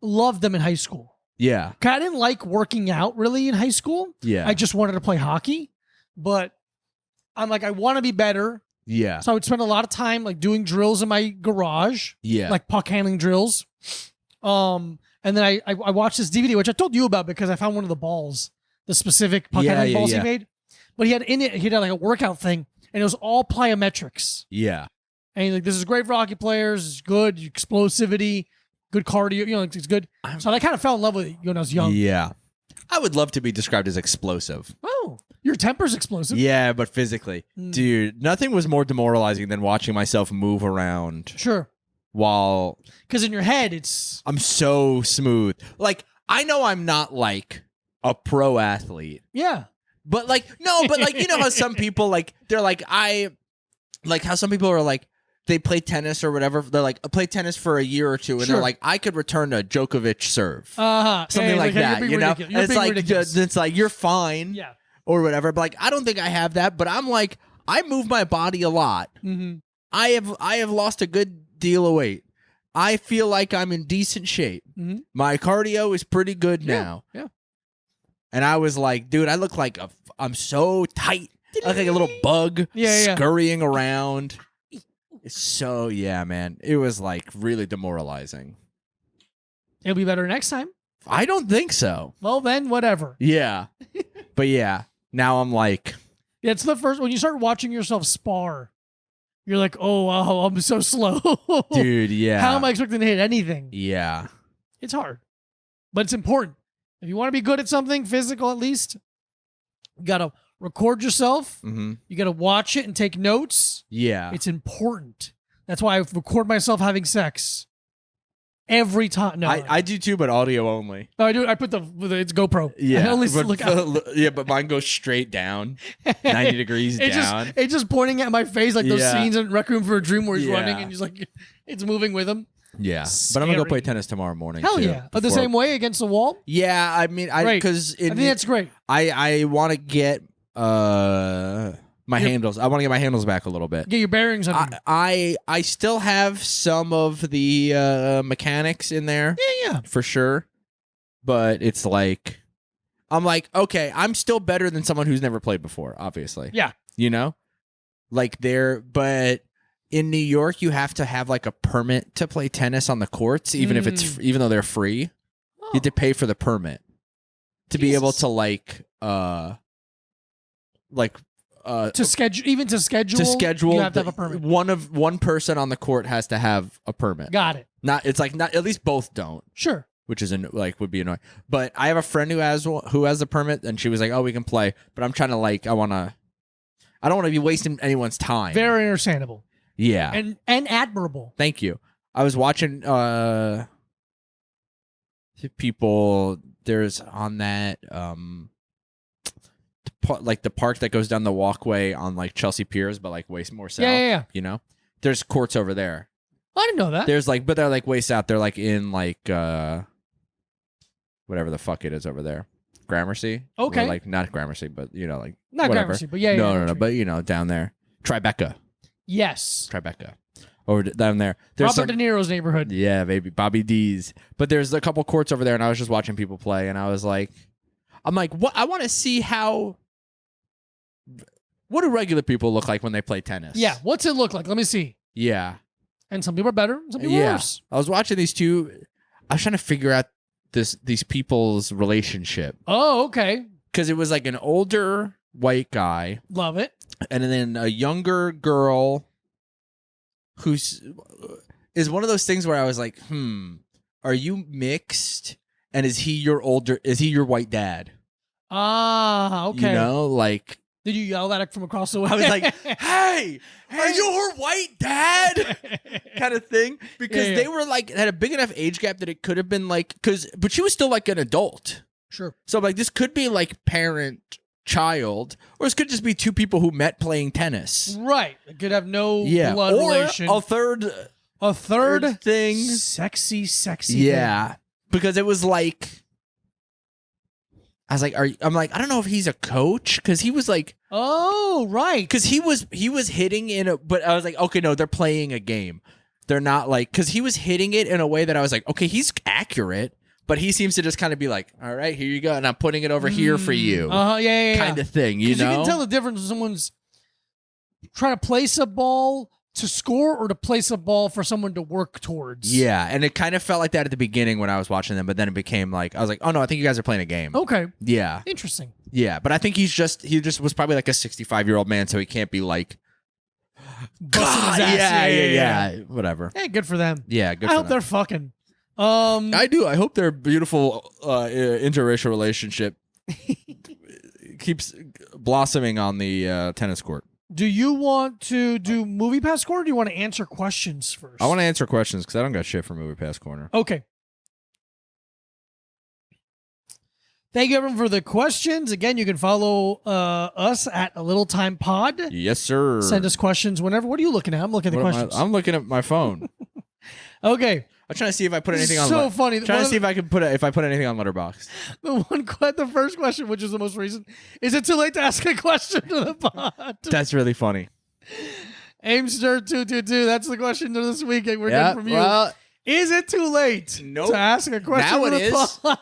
Loved them in high school. Yeah. 'Cause I didn't like working out really in high school. Yeah. I just wanted to play hockey, but I'm like, I want to be better. Yeah. So I would spend a lot of time like doing drills in my garage, Yeah. like puck handling drills. And then I watched this DVD, which I told you about because I found one of the balls, the specific puck handling balls he made. But he had in it, he had like a workout thing, and it was all plyometrics. Yeah. And he's like, this is great for hockey players. It's good explosivity, good cardio. You know, it's good. So I kind of fell in love with it when I was young. Yeah. I would love to be described as explosive. Oh, your temper's explosive. Yeah, but physically. Dude, nothing was more demoralizing than watching myself move around Sure. while Because in your head, it's I'm so smooth. Like, I know I'm not like a pro athlete. yeah. But like, no, but like, you know how some people like, they're like, how some people are like, they play tennis or whatever. They're like, play tennis for a year or two. And Sure. they're like, I could return a Djokovic serve. Uh-huh. Something like that, you know? It's like It's like, you're fine yeah. or whatever. But like, I don't think I have that. But I'm like, I move my body a lot. Mm-hmm. I have lost a good deal of weight. I feel like I'm in decent shape. Mm-hmm. My cardio is pretty good now. Yeah. And I was like, dude, I look like I'm so tight. I look like a little bug Yeah. scurrying around. It's so, yeah, man. It was like really demoralizing. It'll be better next time. I don't think so. Well, then, whatever. Yeah. But yeah, now I'm like, Yeah, it's the first when you start watching yourself spar. You're like, oh, wow, I'm so slow. dude, yeah. How am I expecting to hit anything? Yeah. It's hard, but it's important. If you want to be good at something, physical at least, you got to record yourself. Mm-hmm. You got to watch it and take notes. Yeah. It's important. That's why I record myself having sex every time. No, I do too, but audio only. No, I do. I put it's GoPro. Yeah, I only but, look out. yeah, but mine goes straight down, 90 degrees down. It's just pointing at my face like those Yeah. scenes in Rec Room for a Dream where he's Yeah. running and he's like, it's moving with him. Yeah, Scary. but I'm gonna go play tennis tomorrow morning. Hell too, yeah! But the before- same way against the wall. Yeah, I mean, Great. because I think that's great. I want to get my handles. I want to get my handles back a little bit. Get your bearings on. I still have some of the mechanics in there. Yeah. For sure. But it's like I'm like, okay, I'm still better than someone who's never played before, obviously. Yeah. You know? Like but in New York you have to have like a permit to play tennis on the courts, even if it's even though they're free. Oh. You have to pay for the permit to be able to to schedule. You have to have a permit. One person on the court has to have a permit. Got it. Not at least both don't. Sure. Which is would be annoying. But I have a friend who has the permit, and she was like, "Oh, we can play." But I'm trying to I don't want to be wasting anyone's time. Very understandable. Yeah. And admirable. Thank you. I was watching people. There's on that like the park that goes down the walkway on like Chelsea Piers, but like way more south. Yeah. You know, there's courts over there. I didn't know that. There's but they're like way south. They're like in whatever the fuck it is over there, Gramercy. Okay. Or like not Gramercy, but like Not whatever. Gramercy, but yeah. No, but down there, Tribeca. Yes. Tribeca. Over down there. There's Robert De Niro's neighborhood. Yeah, baby, Bobby D's. But there's a couple courts over there, and I was just watching people play, and I was like, what? I want to see what do regular people look like when they play tennis? Yeah. What's it look like? Let me see. Yeah. And some people are better, some people are worse. I was watching these two. I was trying to figure out these people's relationship. Oh, okay. Because it was like an older white guy. Love it. And then a younger girl is one of those things where I was like, are you mixed? And is he your white dad? Ah, okay. Did you yell that from across the way? I was like, hey, are you her white dad? kind of thing. Because they were had a big enough age gap that it could have been but she was still like an adult. Sure. So this could be like parent, child, or this could just be two people who met playing tennis. Right. It could have no blood or relation. A third thing. Sexy. Yeah. Thing. Because it was I was like, I don't know if he's a coach because he was like, oh, right. Because he was hitting but I was like, okay, no, they're playing a game. They're not because he was hitting it in a way that I was like, okay, he's accurate, but he seems to just kind of be like, all right, here you go, and I'm putting it over here for you. Yeah. Kind of thing, you know? You can tell the difference when someone's trying to place a ball to score or to place a ball for someone to work towards. Yeah, and it kind of felt like that at the beginning when I was watching them, but then it became I was like, oh no, I think you guys are playing a game. Okay. Yeah. Interesting. Yeah, but I think he just was probably like a 65-year-old man, so he can't be busting his ass. Yeah. Whatever. Hey, good for them. Yeah, good I for hope them. they're fucking. I do. I hope their beautiful interracial relationship keeps blossoming on the tennis court. Do you want to do Movie Pass Corner or do you want to answer questions first? I want to answer questions because I don't got shit for Movie Pass Corner. Okay. Thank you, everyone, for the questions. Again, you can follow us at A Little Time Pod. Yes, sir. Send us questions whenever. What are you looking at? I'm looking at the questions. I'm looking at my phone. Okay. I'm trying to see if I put anything on. So funny. Trying to see if I can put anything on Letterboxd. The first question, which is the most recent, is it too late to ask a question to the pod? That's really funny. Aimster222. That's the question of this week. We're getting from you. Well, is it too late to ask a question now to it the is. pod?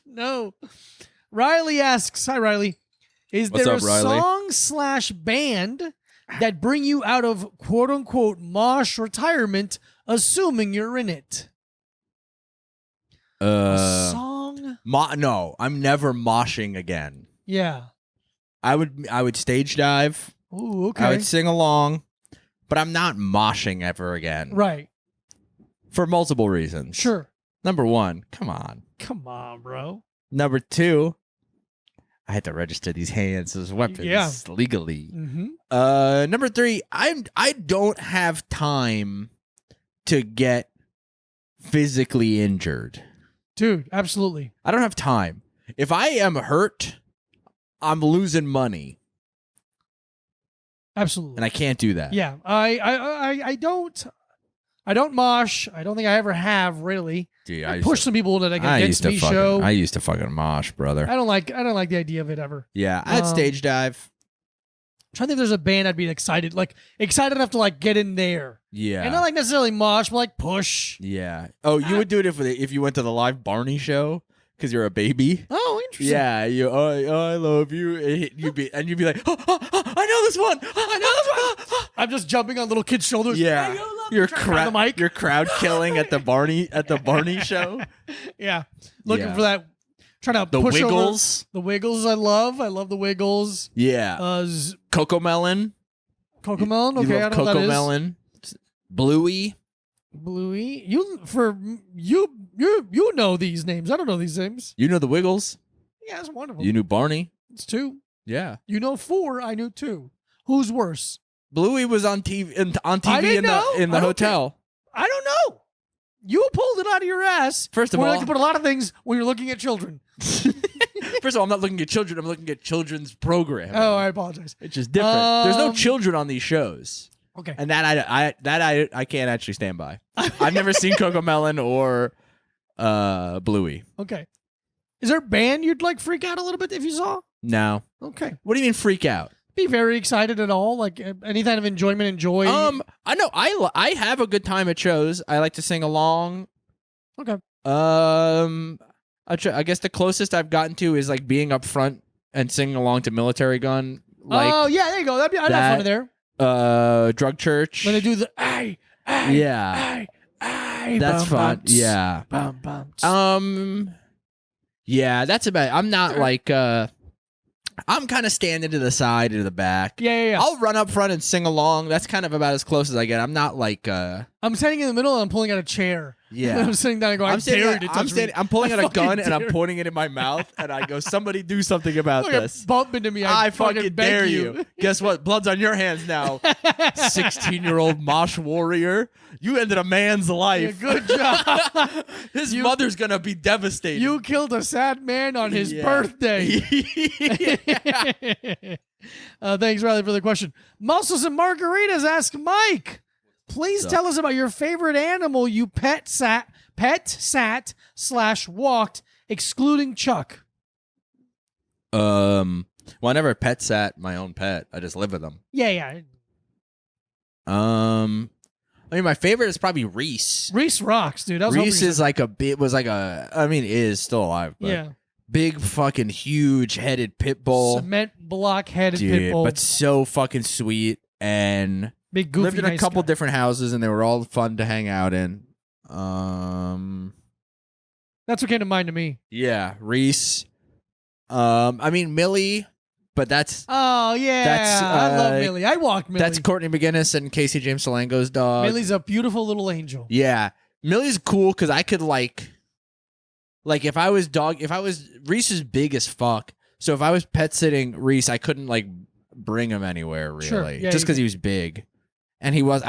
No. Riley asks, hi Riley, is What's there up, a Riley? song/band that bring you out of quote unquote mosh retirement, assuming you're in it? A song? No, I'm never moshing again. Yeah. I would stage dive. Ooh, okay. I would sing along, but I'm not moshing ever again. Right. For multiple reasons. Sure. Number one, come on. Come on, bro. Number two, I had to register these hands as weapons legally. Mm-hmm. Number three, I don't have time to get physically injured. Dude, absolutely. I don't have time. If I am hurt, I'm losing money. Absolutely. And I can't do that. Yeah. I don't mosh. I don't think I ever have really. Dude, I push some people to like an against me show. I used to fucking mosh, brother. I don't like the idea of it ever. Yeah, I had stage dive. I'm trying to think if there's a band I'd be excited enough to like get in there. Yeah. And not like necessarily mosh, but like push. Yeah. Oh, you would do it if you went to the live Barney show because you're a baby. Oh, interesting. Yeah. I love you. You'd be like, I know this one. I know this one. I'm just jumping on little kids' shoulders. Yeah. Hey, You're you're crowd killing at the Barney show. Yeah. Looking for that. Trying to the push Wiggles. Over. The Wiggles I love the Wiggles. Yeah. Coco Melon. Coco Melon? Okay, I don't know what that is. Coco Melon. Bluey. You know these names. I don't know these names. You know the Wiggles. Yeah, that's one of them. You knew Barney. It's 2. Yeah. You know 4. I knew 2. Who's worse? Bluey was on TV in the hotel. I don't know. You pulled it out of your ass. First of all, like to put a lot of things when you're looking at children. First of all, I'm not looking at children. I'm looking at children's program. Oh, I apologize. It's just different. There's no children on these shows. Okay. And that I can't actually stand by. I've never seen Coco Melon or Bluey. Okay. Is there a band you'd like freak out a little bit if you saw? No. Okay. What do you mean freak out? Be very excited at all, like any kind of enjoyment, enjoy. I know I have a good time at shows. I like to sing along. Okay. I guess the closest I've gotten to is like being up front and singing along to Military Gun. Like, oh yeah, there you go. I'd have fun there. Drug Church. When they do the aye, yeah, that's bum, fun. bumps, Yeah. Bum, bumps. Yeah, that's about it. I'm not like I'm kind of standing to the side or the back. Yeah. I'll run up front and sing along. That's kind of about as close as I get. I'm not like I'm standing in the middle and I'm pulling out a chair. Yeah. I'm sitting down and going, I'm pulling out a gun and I'm pointing it in my mouth and I go, somebody do something about this. Bump into me. I fucking dare you. Guess what? Blood's on your hands now. 16-year-old mosh warrior. You ended a man's life. Yeah, good job. His mother's gonna be devastated. You killed a sad man on his birthday. Thanks, Riley, for the question. Muscles and Margaritas ask Mike. Please tell us about your favorite animal you pet sat / walked, excluding Chuck. Well, I never pet sat my own pet. I just live with them. Yeah. I mean, my favorite is probably Reese. Reese rocks, dude. Reese is like is still alive. But yeah. Big fucking huge headed pit bull. Cement block headed Dude, pit bull. But so fucking sweet and big goofy. Lived in a couple different houses and they were all fun to hang out in. That's what came to mind to me. Yeah, Reese. I mean Millie, but that's I love Millie. I walked Millie. That's Courtney McGinnis and Casey James Salango's dog. Millie's a beautiful little angel. Yeah. Millie's cool because I could like if I was Reese is big as fuck. So if I was pet sitting Reese, I couldn't like bring him anywhere really. Sure. Yeah, just because he was big. And he was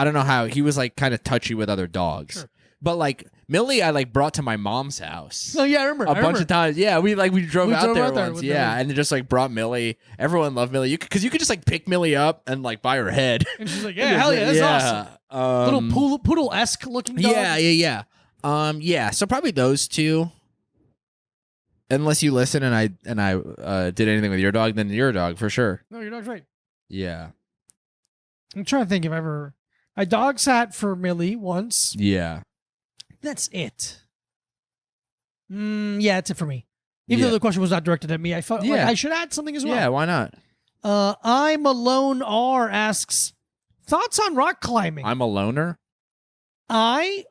like kind of touchy with other dogs. Sure. But like Millie, I like brought to my mom's house. Oh yeah, I remember a bunch of times. Yeah, we drove out there once. Yeah, Millie. and just like brought Millie. Everyone loved Millie because you could just like pick Millie up and like by her head. And she's like, yeah, hell yeah, that's awesome. Little poodle-esque looking dog. Yeah. Yeah. So probably those two. Unless you listen and I did anything with your dog, then your dog for sure. No, your dog's right. Yeah. I'm trying to think if I dog sat for Millie once. Yeah. That's it. Yeah, that's it for me. Even though the question was not directed at me, I felt like I should add something as well. Yeah, why not? I'm Alone R asks, thoughts on rock climbing? I'm a loner? I_Malone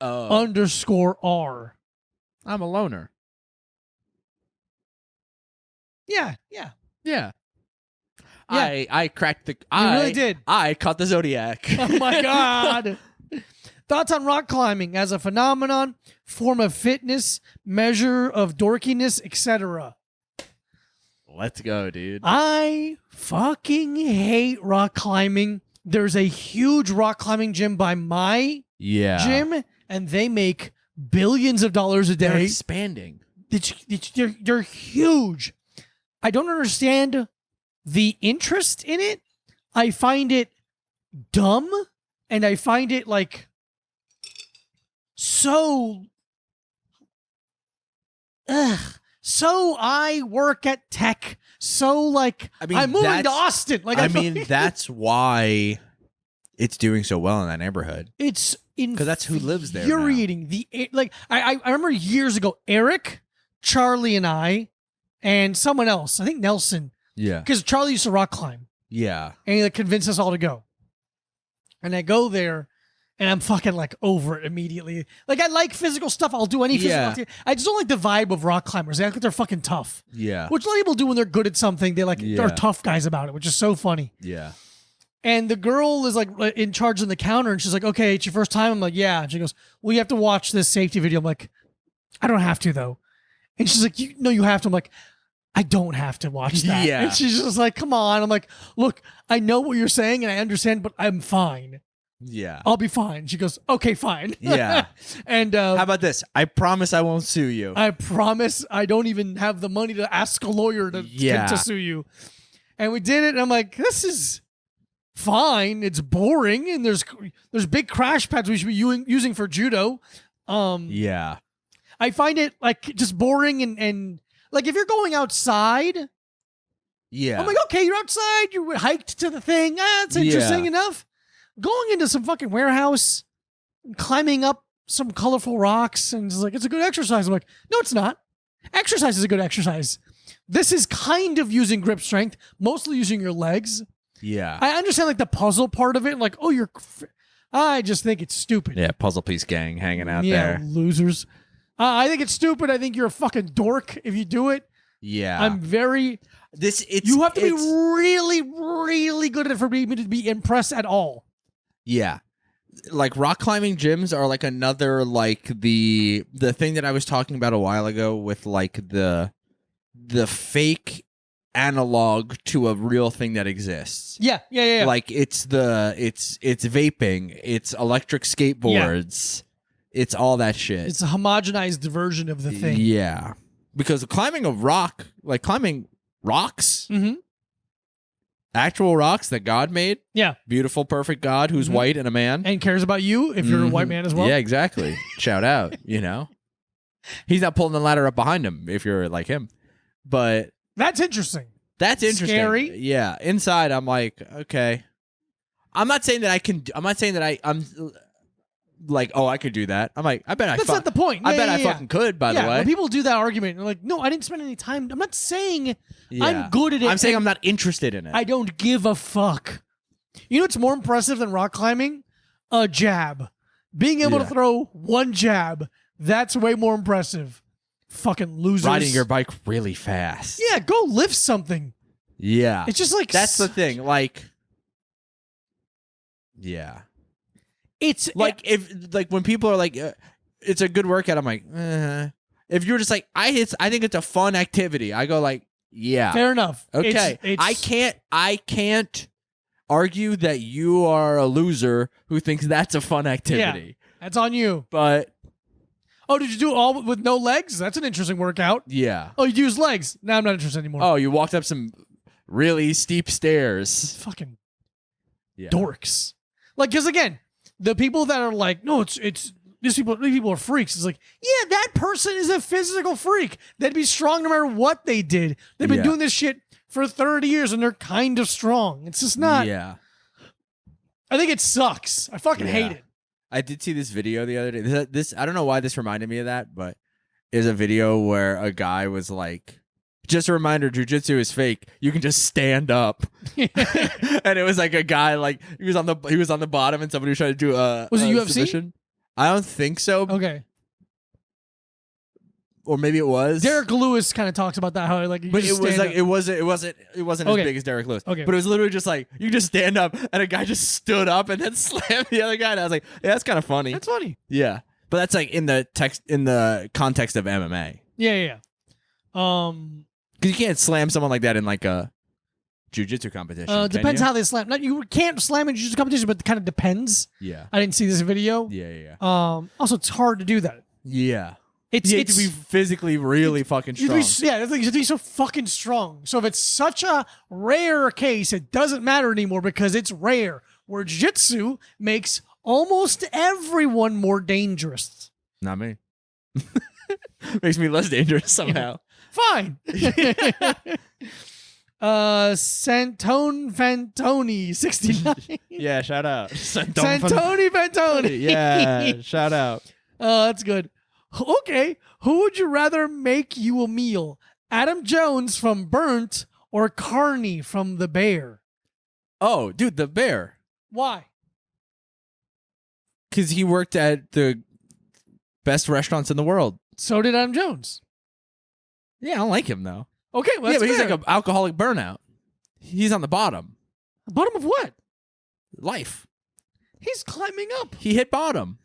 _R. I'm a loner. Yeah. I cracked the... You really did. I caught the Zodiac. Oh my God. Thoughts on rock climbing as a phenomenon, form of fitness, measure of dorkiness, etc. Let's go, dude. I fucking hate rock climbing. There's a huge rock climbing gym by my gym, and they make billions of dollars a They're day. expanding. They're huge. I don't understand the interest in it. I find it dumb, and I find it like so. So I work at tech. So like I'm moving to Austin. Like that's why it's doing so well in that neighborhood. It's because that's who lives there. Infuriating. I remember years ago, Eric, Charlie, and I, and someone else. I think Nelson. Yeah. Because Charlie used to rock climb. Yeah. And he convinced us all to go. And I go there, and I'm fucking like over it immediately. Like I like physical stuff. I'll do any physical activity. I just don't like the vibe of rock climbers. They act like they're fucking tough. Yeah. Which a lot of people do when they're good at something. They they're tough guys about it, which is so funny. Yeah. And the girl is like in charge of the counter, and she's like, "Okay, it's your first time." I'm like, "Yeah." And she goes, "Well, you have to watch this safety video." I'm like, "I don't have to though." And she's like, "You have to." I'm like, "I don't have to watch that." Yeah. And she's just like, "Come on." I'm like, "Look, I know what you're saying, and I understand, but I'm fine. Yeah. I'll be fine." She goes, "Okay, fine." Yeah. And how about this? I promise I won't sue you. I promise I don't even have the money to ask a lawyer to sue you. And we did it, and I'm like, "This is fine. It's boring, and there's big crash pads we should be using for judo." Yeah. I find it like just boring and like if you're going outside, yeah, I'm like, okay, you're outside, you hiked to the thing. That's interesting enough. Going into some fucking warehouse, climbing up some colorful rocks, and it's like, it's a good exercise. I'm like, no, it's not. Exercise is a good exercise. This is kind of using grip strength, mostly using your legs. Yeah. I understand like the puzzle part of it. Like, oh, I just think it's stupid. Yeah, puzzle piece gang hanging out there. Losers. I think it's stupid. I think you're a fucking dork if you do it. Yeah. I'm very... you have to be really, really good at it for me to be impressed at all. Yeah. Like rock climbing gyms are like another like the thing that I was talking about a while ago with like the fake analog to a real thing that exists. Yeah. Like it's vaping, it's electric skateboards, it's all that shit. It's a homogenized version of the thing. Yeah. Because climbing a rock, like climbing rocks, actual rocks that God made. Yeah. Beautiful, perfect God who's white and a man. And cares about you if you're a white man as well. Yeah, exactly. Shout out, you know? He's not pulling the ladder up behind him if you're like him. But that's interesting. That's interesting. Scary. Yeah. Inside, I'm like, okay. I'm not saying that I'm like, oh, I could do that. I'm like, I bet That's not the point. I bet I fucking could, by the way. When people do that argument, they're like, no, I didn't spend any time. I'm not saying I'm good at it. I'm saying I'm not interested in it. I don't give a fuck. You know what's more impressive than rock climbing? A jab. Being able to throw one jab. That's way more impressive. Fucking losers. Riding your bike really fast. Yeah, go lift something. Yeah. It's just like... That's the thing. Like... Yeah. It's... Like, when people are like, it's a good workout, I'm like, If you're just like, I think it's a fun activity, I go like, yeah. Fair enough. Okay. I can't argue that you are a loser who thinks that's a fun activity. Yeah, that's on you. But... Oh, did you do it all with no legs? That's an interesting workout. Yeah. Oh, you use legs. Now I'm not interested anymore. Oh, you walked up some really steep stairs. Fucking dorks. Like, because again, the people that are like, no, these people are freaks. It's like, yeah, that person is a physical freak. They'd be strong no matter what they did. They've been doing this shit for 30 years and they're kind of strong. It's just not. Yeah. I think it sucks. I fucking hate it. I did see this video the other day. This I don't know why this reminded me of that, but is a video where a guy was like, just a reminder, jujitsu is fake. You can just stand up. And it was like a guy like he was on the bottom and somebody was trying to do was it UFC? Submission. I don't think so. Okay. Or maybe it was. Derek Lewis kind of talks about that, how like you but just it was like up. it wasn't as big as Derek Lewis. Okay. But it was literally just like you just stand up and a guy just stood up and then slammed the other guy. And I was like, yeah, that's kind of funny. That's funny. Yeah. But that's like in the context of MMA. Yeah. Because you can't slam someone like that in like a jiu-jitsu competition. Depends how they slam. You can't slam in jiu-jitsu competition, but it kind of depends. Yeah. I didn't see this video. Yeah. Also, it's hard to do that. Yeah. It's You have to be physically really fucking strong. The thing is, you have to be so fucking strong. So if it's such a rare case, it doesn't matter anymore because it's rare. Where jiu-jitsu makes almost everyone more dangerous. Not me. Makes me less dangerous somehow. Fine. Santone Fantoni 69. Yeah, shout out. Santoni Fantoni. Yeah, shout out. That's good. Okay, who would you rather make you a meal? Adam Jones from Burnt or Carney from The Bear? Oh, dude, the bear. Why? Because he worked at the best restaurants in the world. So did Adam Jones. Yeah, I don't like him though. Okay, well, yeah, that's but he's fair. like an alcoholic burnout. He's on the bottom. Bottom of what? Life. He's climbing up. He hit bottom.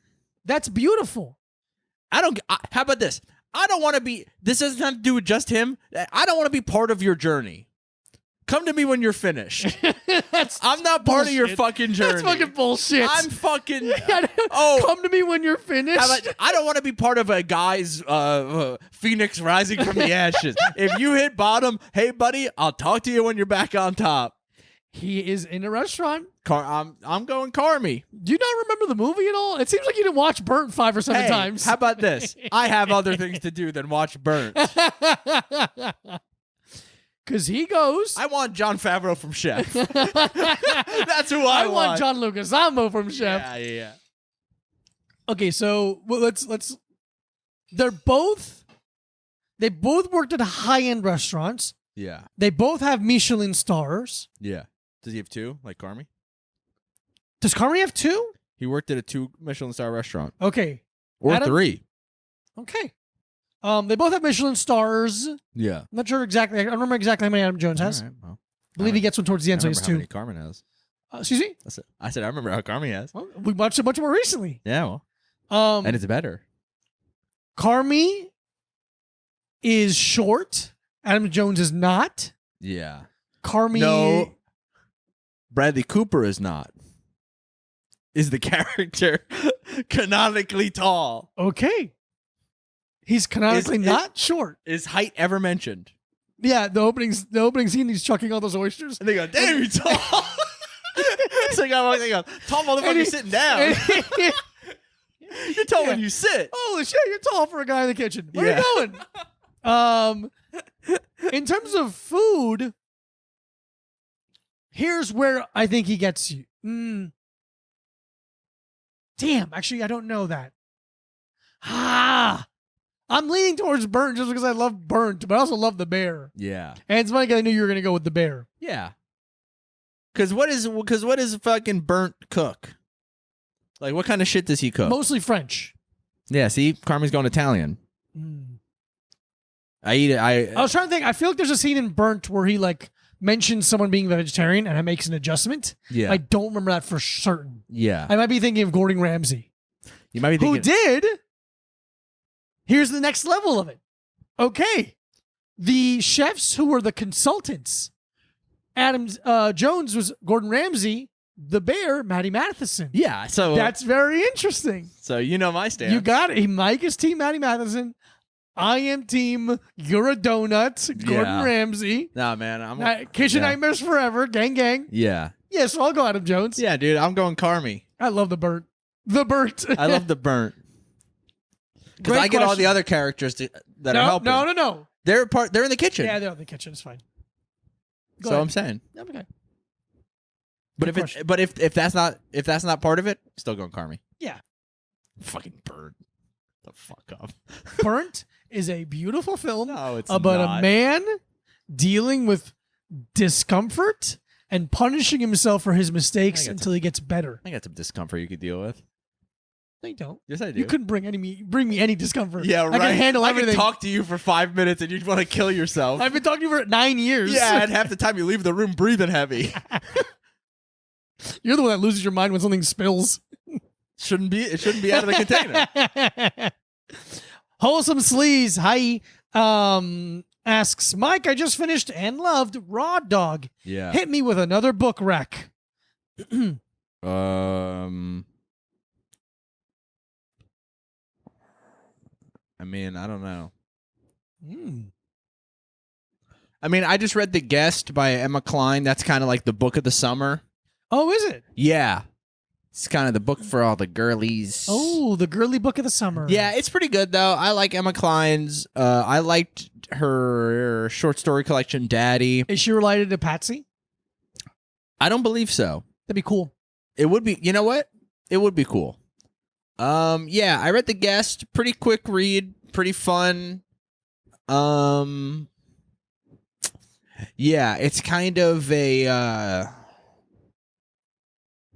That's beautiful. How about this? I don't want to be. This doesn't have to do with just him. I don't want to be part of your journey. Come to me when you're finished. I'm not part of your fucking journey. That's fucking bullshit. I'm fucking. Come to me when you're finished. I don't want to be part of a guy's phoenix rising from the ashes. If you hit bottom, hey buddy, I'll talk to you when you're back on top. He is in a restaurant. I'm going Carmy. Do you not remember the movie at all? It seems like you didn't watch Burnt 5 or 7 times. How about this? I have other things to do than watch Burnt. Because he goes. I want Jon Favreau from Chef. That's who I want. I want John Leguizamo from Chef. Yeah. Okay, so let's. They both worked at high-end restaurants. Yeah. They both have Michelin stars. Yeah. Does he have 2, like Carmy? Does Carmy have 2? He worked at a 2 Michelin star restaurant. Okay. Or Adam? 3. Okay. They both have Michelin stars. Yeah. I'm not sure exactly. I don't remember exactly how many Adam Jones has. All right, well, I believe he gets one towards the end, so he's how 2. many Carmen has. Excuse me? I said I remember how Carmy has. Well, we watched it much more recently. Yeah, well. And it's better. Carmy is short. Adam Jones is not. Yeah. Carmy. No. Bradley Cooper is not. Is the character canonically tall? Okay. He's canonically not short. Is height ever mentioned? Yeah, the opening scene, he's chucking all those oysters. And they go, damn, you're tall. So they go, tall motherfucker sitting down. You're tall when you sit. Holy shit, you're tall for a guy in the kitchen. Where are you going? In terms of food, here's where I think he gets you. Damn, actually, I don't know that. I'm leaning towards Burnt just because I love Burnt, but I also love The Bear. Yeah. And it's funny because I knew you were going to go with The Bear. Yeah. Because what is fucking Burnt cook? Like, what kind of shit does he cook? Mostly French. Yeah, see? Carmen's going Italian. I eat it. I was trying to think. I feel like there's a scene in Burnt where he, like, mentions someone being vegetarian and it makes an adjustment. Yeah. I don't remember that for certain. Yeah. I might be thinking of Gordon Ramsay. You might be thinking. Who did? Here's the next level of it. Okay. The chefs who were the consultants. Adam Jones was Gordon Ramsay. The Bear, Matty Matheson. Yeah, so that's very interesting. So you know my stance. You got it. Mike is team Matty Matheson. I am team You're a Donut, Gordon Ramsay. Nah, man. I'm Kitchen Nightmares Forever, gang. Yeah. Yeah, so I'll go Adam Jones. Yeah, dude. I'm going Carmy. I love the Burnt. The Burnt. I love the Burnt. Because I get all the other characters that are helping. No. They're in the kitchen. Yeah, they're in the kitchen. It's fine. Go so ahead. I'm saying. Okay. But if that's not part of it, still going Carmy. Yeah. Fucking Burnt. The fuck up. Burnt is a beautiful film about a man dealing with discomfort and punishing himself for his mistakes until he gets better. I got some discomfort you could deal with. No, you don't. Yes, I do. You couldn't bring me any discomfort. Yeah, right. I can handle everything. I can talk to you for 5 minutes and you'd want to kill yourself. I've been talking to you for 9 years. Yeah, and half the time you leave the room breathing heavy. You're the one that loses your mind when something spills. It shouldn't be out of the container. Wholesome Sleaze. Hi. asks, Mike, I just finished and loved Raw Dog. Yeah. Hit me with another book rec. I mean, I don't know. Mm. I mean, I just read The Guest by Emma Cline. That's kind of like the book of the summer. Oh, is it? Yeah. It's kind of the book for all the girlies. Oh, the girly book of the summer. Yeah, it's pretty good, though. I like Emma Cline's. I liked her short story collection, Daddy. Is she related to Patsy? I don't believe so. That'd be cool. It would be. You know what? It would be cool. Yeah, I read The Guest. Pretty quick read. Pretty fun. Yeah, it's kind of a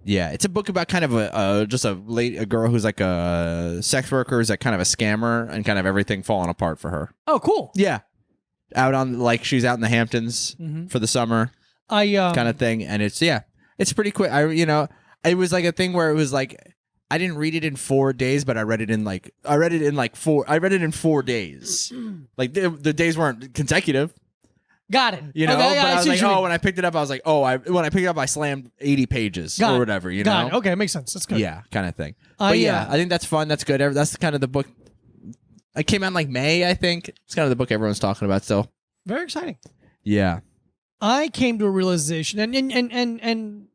yeah, it's a book about kind of a girl who's like a sex worker, who's like kind of a scammer, and kind of everything falling apart for her. Oh, cool. Yeah, out on like she's out in the Hamptons for the summer, kind of thing, and it's pretty quick. It was like a thing where it was like I didn't read it in 4 days, but I read it in 4 days. Like the days weren't consecutive. Got it. You know, okay, but I was like, when when I picked it up, I was like, when I picked it up, I slammed 80 pages or whatever, you know? Got it. Okay, makes sense. That's good. Yeah, kind of thing. But yeah, I think that's fun. That's good. That's kind of the book. It came out in like May, I think. It's kind of the book everyone's talking about still. Very exciting. Yeah. I came to a realization, and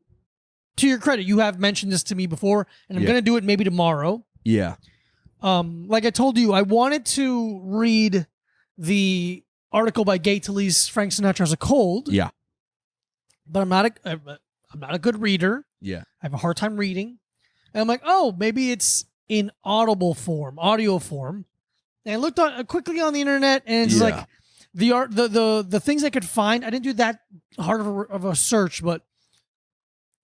to your credit, you have mentioned this to me before, and I'm going to do it maybe tomorrow. Yeah. Like I told you, I wanted to read the article by Gay Talese, Frank Sinatra as a Cold. Yeah. But I'm not a good reader. Yeah. I have a hard time reading. And I'm like, oh, maybe it's in audio form. And I looked quickly on the internet, and it's like the things I could find. I didn't do that hard of a search, but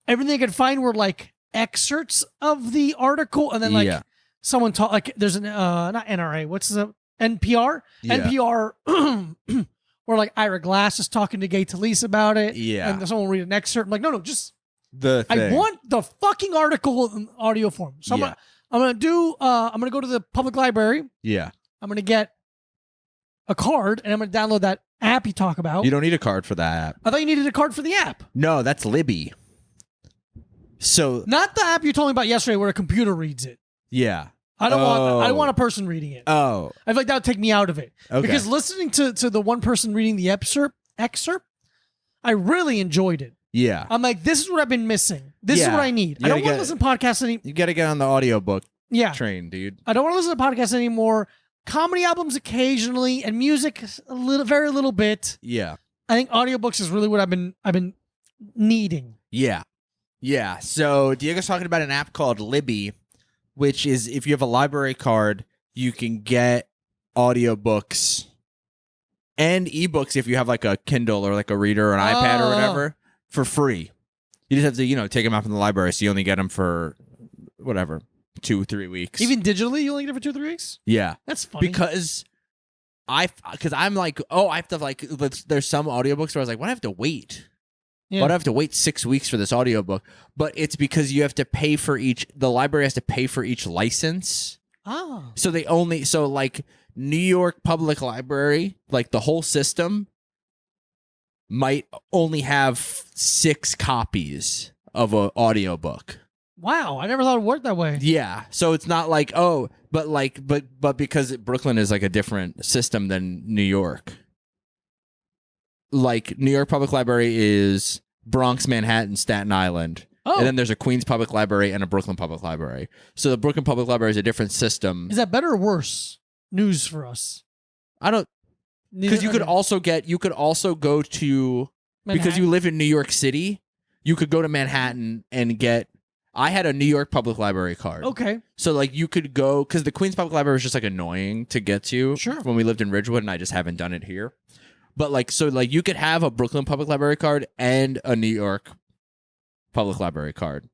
everything I could find were like excerpts of the article, and then like someone taught, like there's an not NRA, what's the NPR? Yeah. NPR, where like Ira Glass is talking to Gay Talese about it. Yeah. And someone will read an excerpt. I'm like, no, just the thing. I want the fucking article in audio form. So I'm gonna go to the public library. Yeah. I'm gonna get a card, and I'm gonna download that app you talk about. You don't need a card for that app. I thought you needed a card for the app. No, that's Libby. So not the app you told me about yesterday, where a computer reads it. Yeah. I don't want a person reading it. Oh. I feel like that would take me out of it. Okay. Because listening to the one person reading the excerpt, I really enjoyed it. Yeah. I'm like, this is what I've been missing. This is what I need. I don't want to listen to podcasts anymore. You got to get on the audiobook train, dude. I don't want to listen to podcasts anymore. Comedy albums occasionally, and music very little bit. Yeah. I think audiobooks is really what I've been needing. Yeah. Yeah. So Diego's talking about an app called Libby, which is if you have a library card, you can get audiobooks and ebooks if you have like a Kindle or like a reader or an iPad or whatever for free. You just have to, take them out from the library, so you only get them for whatever, 2-3 weeks. Even digitally, you only get it for 2-3 weeks? Yeah. That's funny. Because I'm like, I have to like, there's some audiobooks where I was like, why do I have to wait? Yeah. Why do I have to wait 6 weeks for this audiobook? But it's because you have to pay for the library has to pay for each license. Oh. So like New York Public Library, like the whole system might only have 6 copies of an audiobook. Wow, I never thought it worked that way. Yeah. So it's not like, but because Brooklyn is like a different system than New York. Like New York Public Library is Bronx, Manhattan, Staten Island. Oh. And then there's a Queens Public Library and a Brooklyn Public Library. So the Brooklyn Public Library is a different system. Is that better or worse news for us? I don't, because you could also go to, Manhattan? Because you live in New York City, you could go to Manhattan and I had a New York Public Library card. Okay. So like you could go, because the Queens Public Library was just like annoying to get to. Sure. When we lived in Ridgewood, and I just haven't done it here. But like, so like you could have a Brooklyn Public Library card and a New York Public Library card,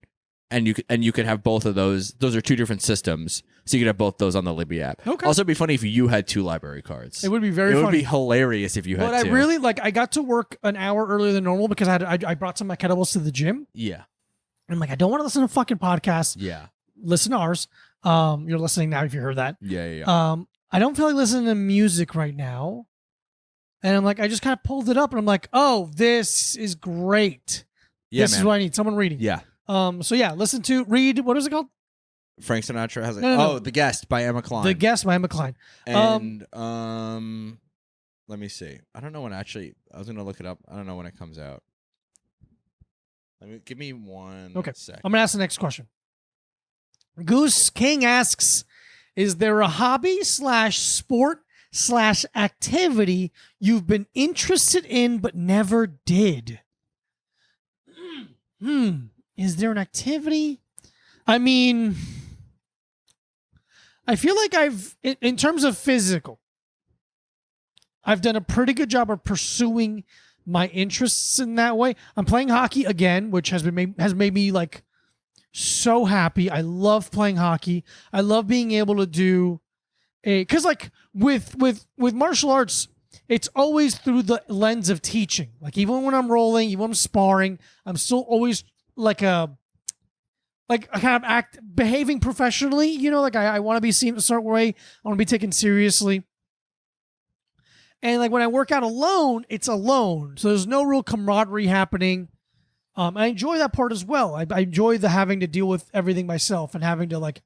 and you could have both of those. Those are 2 different systems, so you could have both those on the Libby app. Okay. Also, it'd be funny if you had 2 library cards. It would be very funny. It would be hilarious if you had 2. But I really I got to work an hour earlier than normal because I brought some of my kettlebells to the gym. Yeah. I'm like, I don't want to listen to fucking podcasts. Yeah. Listen to ours. You're listening now if you heard that. Yeah. I don't feel like listening to music right now. And I'm like, I just kind of pulled it up, and I'm like, oh, this is great. Yeah, this man. is what I need. Someone reading. Yeah. So yeah, read. What is it called? Frank Sinatra has it. No. The Guest by Emma Cline. The Guest by Emma Cline. And let me see. I don't know when actually. I was gonna look it up. I don't know when it comes out. Give me one sec. I'm gonna ask the next question. Goose King asks, is there a hobby / sport / activity you've been interested in but never did? Is there an activity? I mean, I feel like in terms of physical, I've done a pretty good job of pursuing my interests in that way. I'm playing hockey again, which has made me like so happy. I love playing hockey. I love being able to do because like with martial arts, it's always through the lens of teaching. Like even when I'm rolling, even when I'm sparring, I'm still always like kind of behaving professionally. You know, like I want to be seen a certain way. I want to be taken seriously. And like when I work out alone, it's alone. So there's no real camaraderie happening. I enjoy that part as well. I enjoy the having to deal with everything myself and having to like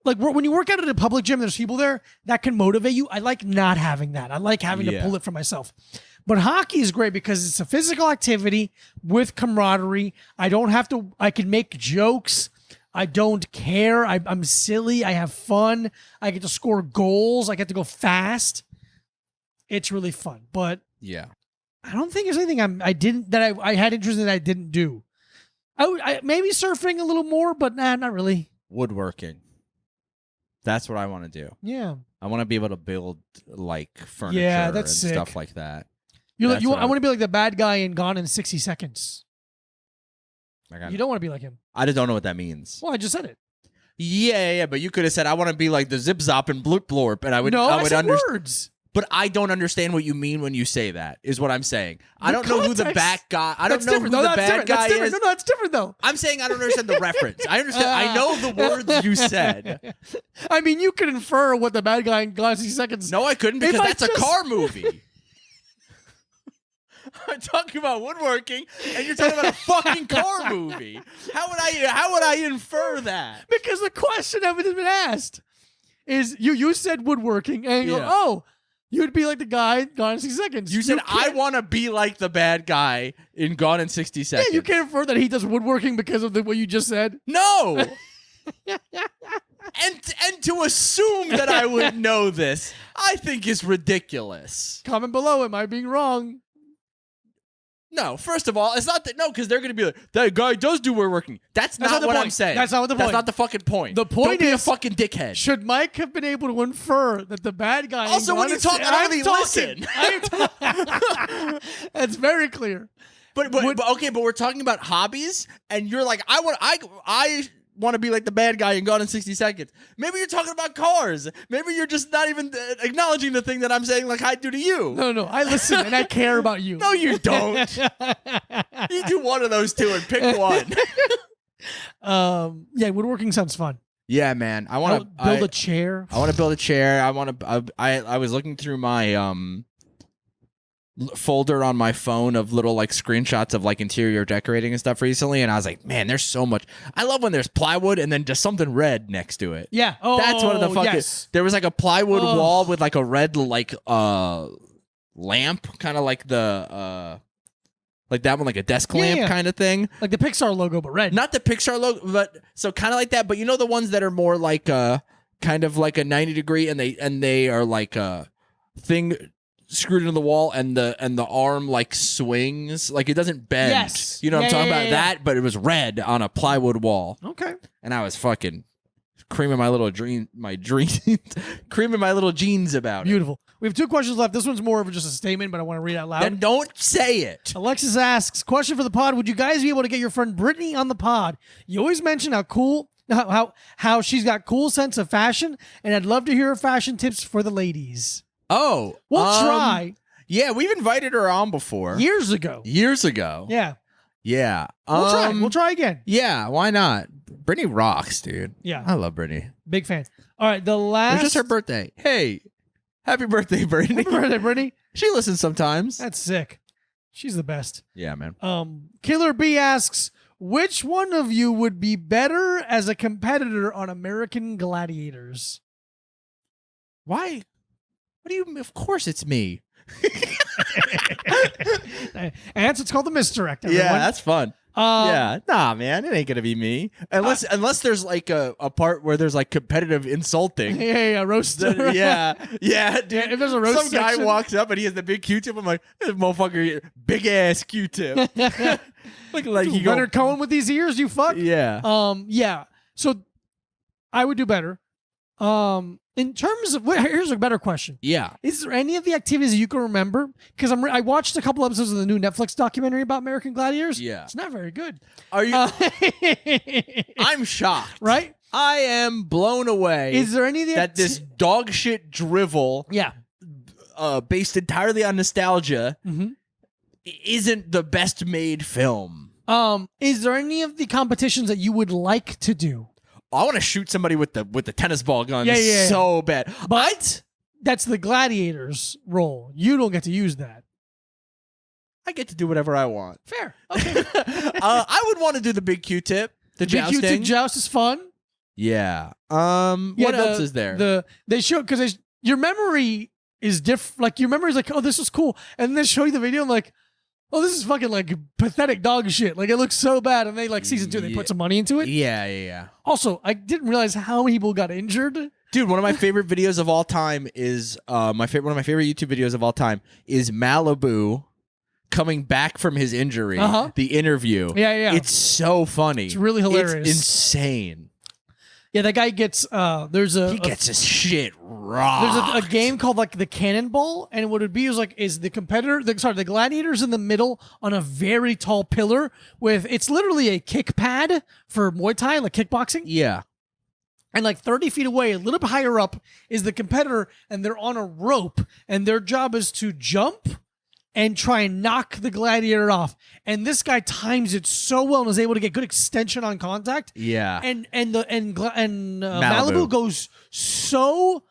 when you work out at a public gym, there's people there that can motivate you. I like not having that. I like having to pull it for myself. But hockey is great because it's a physical activity with camaraderie. I can make jokes. I don't care. I'm silly. I have fun. I get to score goals. I get to go fast. It's really fun. But yeah. I don't think there's anything I had interest in that I didn't do. I maybe surfing a little more, but not really. Woodworking. That's what I want to do. Yeah. I want to be able to build like furniture and sick. stuff like that. I want to be like the bad guy in Gone in 60 Seconds. You don't want to be like him. I just don't know what that means. Well, I just said it. Yeah, but you could have said I want to be like the Zip Zop and Bloop Blorp, and I would. No, I said words. But I don't understand what you mean when you say that, is what I'm saying. I don't know who the bad guy I don't know who the bad guy is. No, that's different, though. I'm saying I don't understand the reference. I understand. I know the words you said. I mean, you could infer what the bad guy in Gone in 60 Seconds. No, I couldn't because that's a car movie. I'm talking about woodworking, and you're talking about a fucking car movie. How would I infer that? Because the question that has been asked is you said woodworking, and you go, oh. You'd be like the guy in Gone in 60 Seconds. You said, I want to be like the bad guy in Gone in 60 Seconds. Yeah, you can't infer that he does woodworking because of what you just said. No! and to assume that I would know this, I think is ridiculous. Comment below, am I being wrong? No, first of all, it's not that. No, because they're going to be like, that guy does do woodworking. That's not what I'm saying. That's not the point. That's not the fucking point. The point Don't be is, a fucking dickhead. Should Mike have been able to infer that the bad guy? Also, when you talk, I don't listen. That's very clear. But we're talking about hobbies, and you're like, I want to be like the bad guy in Gone in 60 Seconds. Maybe you're talking about cars. Maybe you're just not even acknowledging the thing that I'm saying like I do to you. No, I listen and I care about you. No, you don't. You do one of those two and pick one. Yeah, woodworking sounds fun. Yeah, man. I want to build a chair. I want to build a chair. I was looking through my folder on my phone of little like screenshots of like interior decorating and stuff recently, and I was like, man, there's so much. I love when there's plywood and then just something red next to it. Yeah. That's one of the fucking. Yes. There was like a plywood wall with like a red like lamp, kind of like the like that one, like a desk lamp kind of thing, like the Pixar logo but red. Not the Pixar logo, but so kind of like that. But you know the ones that are more like kind of like a 90 degree, and they are like a thing screwed into the wall, and the arm like swings, like it doesn't bend. Yes. You know what I'm talking about? That, but it was red on a plywood wall. Okay. And I was fucking creaming my little creaming my little jeans about Beautiful. We have 2 questions left. This one's more of just a statement, but I want to read it out loud. Then don't say it. Alexis asks, question for the pod. Would you guys be able to get your friend Brittany on the pod? You always mention how she's got cool sense of fashion, and I'd love to hear her fashion tips for the ladies. Oh. We'll try. Yeah, we've invited her on before. Years ago. Yeah. Yeah. We'll try again. Yeah, why not? Brittany rocks, dude. Yeah. I love Brittany. Big fan. All right, the last... It was just her birthday. Hey, happy birthday, Brittany. Happy birthday, Brittany. She listens sometimes. That's sick. She's the best. Yeah, man. Killer B asks, which one of you would be better as a competitor on American Gladiators? Why? What do you? Of course, it's me. And it's called the misdirect. Everyone. Yeah, that's fun. Yeah, nah, man, it ain't gonna be me unless there's like a part where there's like competitive insulting. Yeah, roast. yeah, dude. Yeah, if there's a roast some guy section. walks up and he has the big Q-tip. I'm like, this motherfucker, big ass Q-tip. Looking like he Leonard Cohen with these ears, you fuck. Yeah. Yeah. So I would do better. In terms of, here's a better question. Yeah. Is there any of the activities you can remember? Because I watched a couple episodes of the new Netflix documentary about American Gladiators. Yeah. It's not very good. Are you? I'm shocked. Right? I am blown away. Is there any of the that this dog shit drivel, yeah, based entirely on nostalgia, isn't the best made film? Is there any of the competitions that you would like to do? I want to shoot somebody with the tennis ball gun so bad. But that's the gladiator's role. You don't get to use that. I get to do whatever I want. Fair. Okay. I would want to do the big Q-tip. The jousting. Big Q-tip joust is fun. Yeah. What else is there? They show because your memory is different. Like your memory is like, oh, this was cool, and then they show you the video. And like, oh, this is fucking like pathetic dog shit. Like it looks so bad. And they like season 2, they put some money into it. Yeah. Also, I didn't realize how many people got injured. Dude, one of my favorite videos of all time is one of my favorite YouTube videos of all time is Malibu coming back from his injury. The interview. Yeah. It's so funny. It's really hilarious. It's insane. Yeah, that guy gets he gets his shit rocked. There's a game called like the Cannonball, and what it'd be is the competitor, the gladiator's in the middle on a very tall pillar with it's literally a kick pad for Muay Thai, like kickboxing. Yeah. And like 30 feet away, a little bit higher up, is the competitor, and they're on a rope, and their job is to jump and try and knock the gladiator off. And this guy times it so well and is able to get good extension on contact. Yeah. And Malibu goes so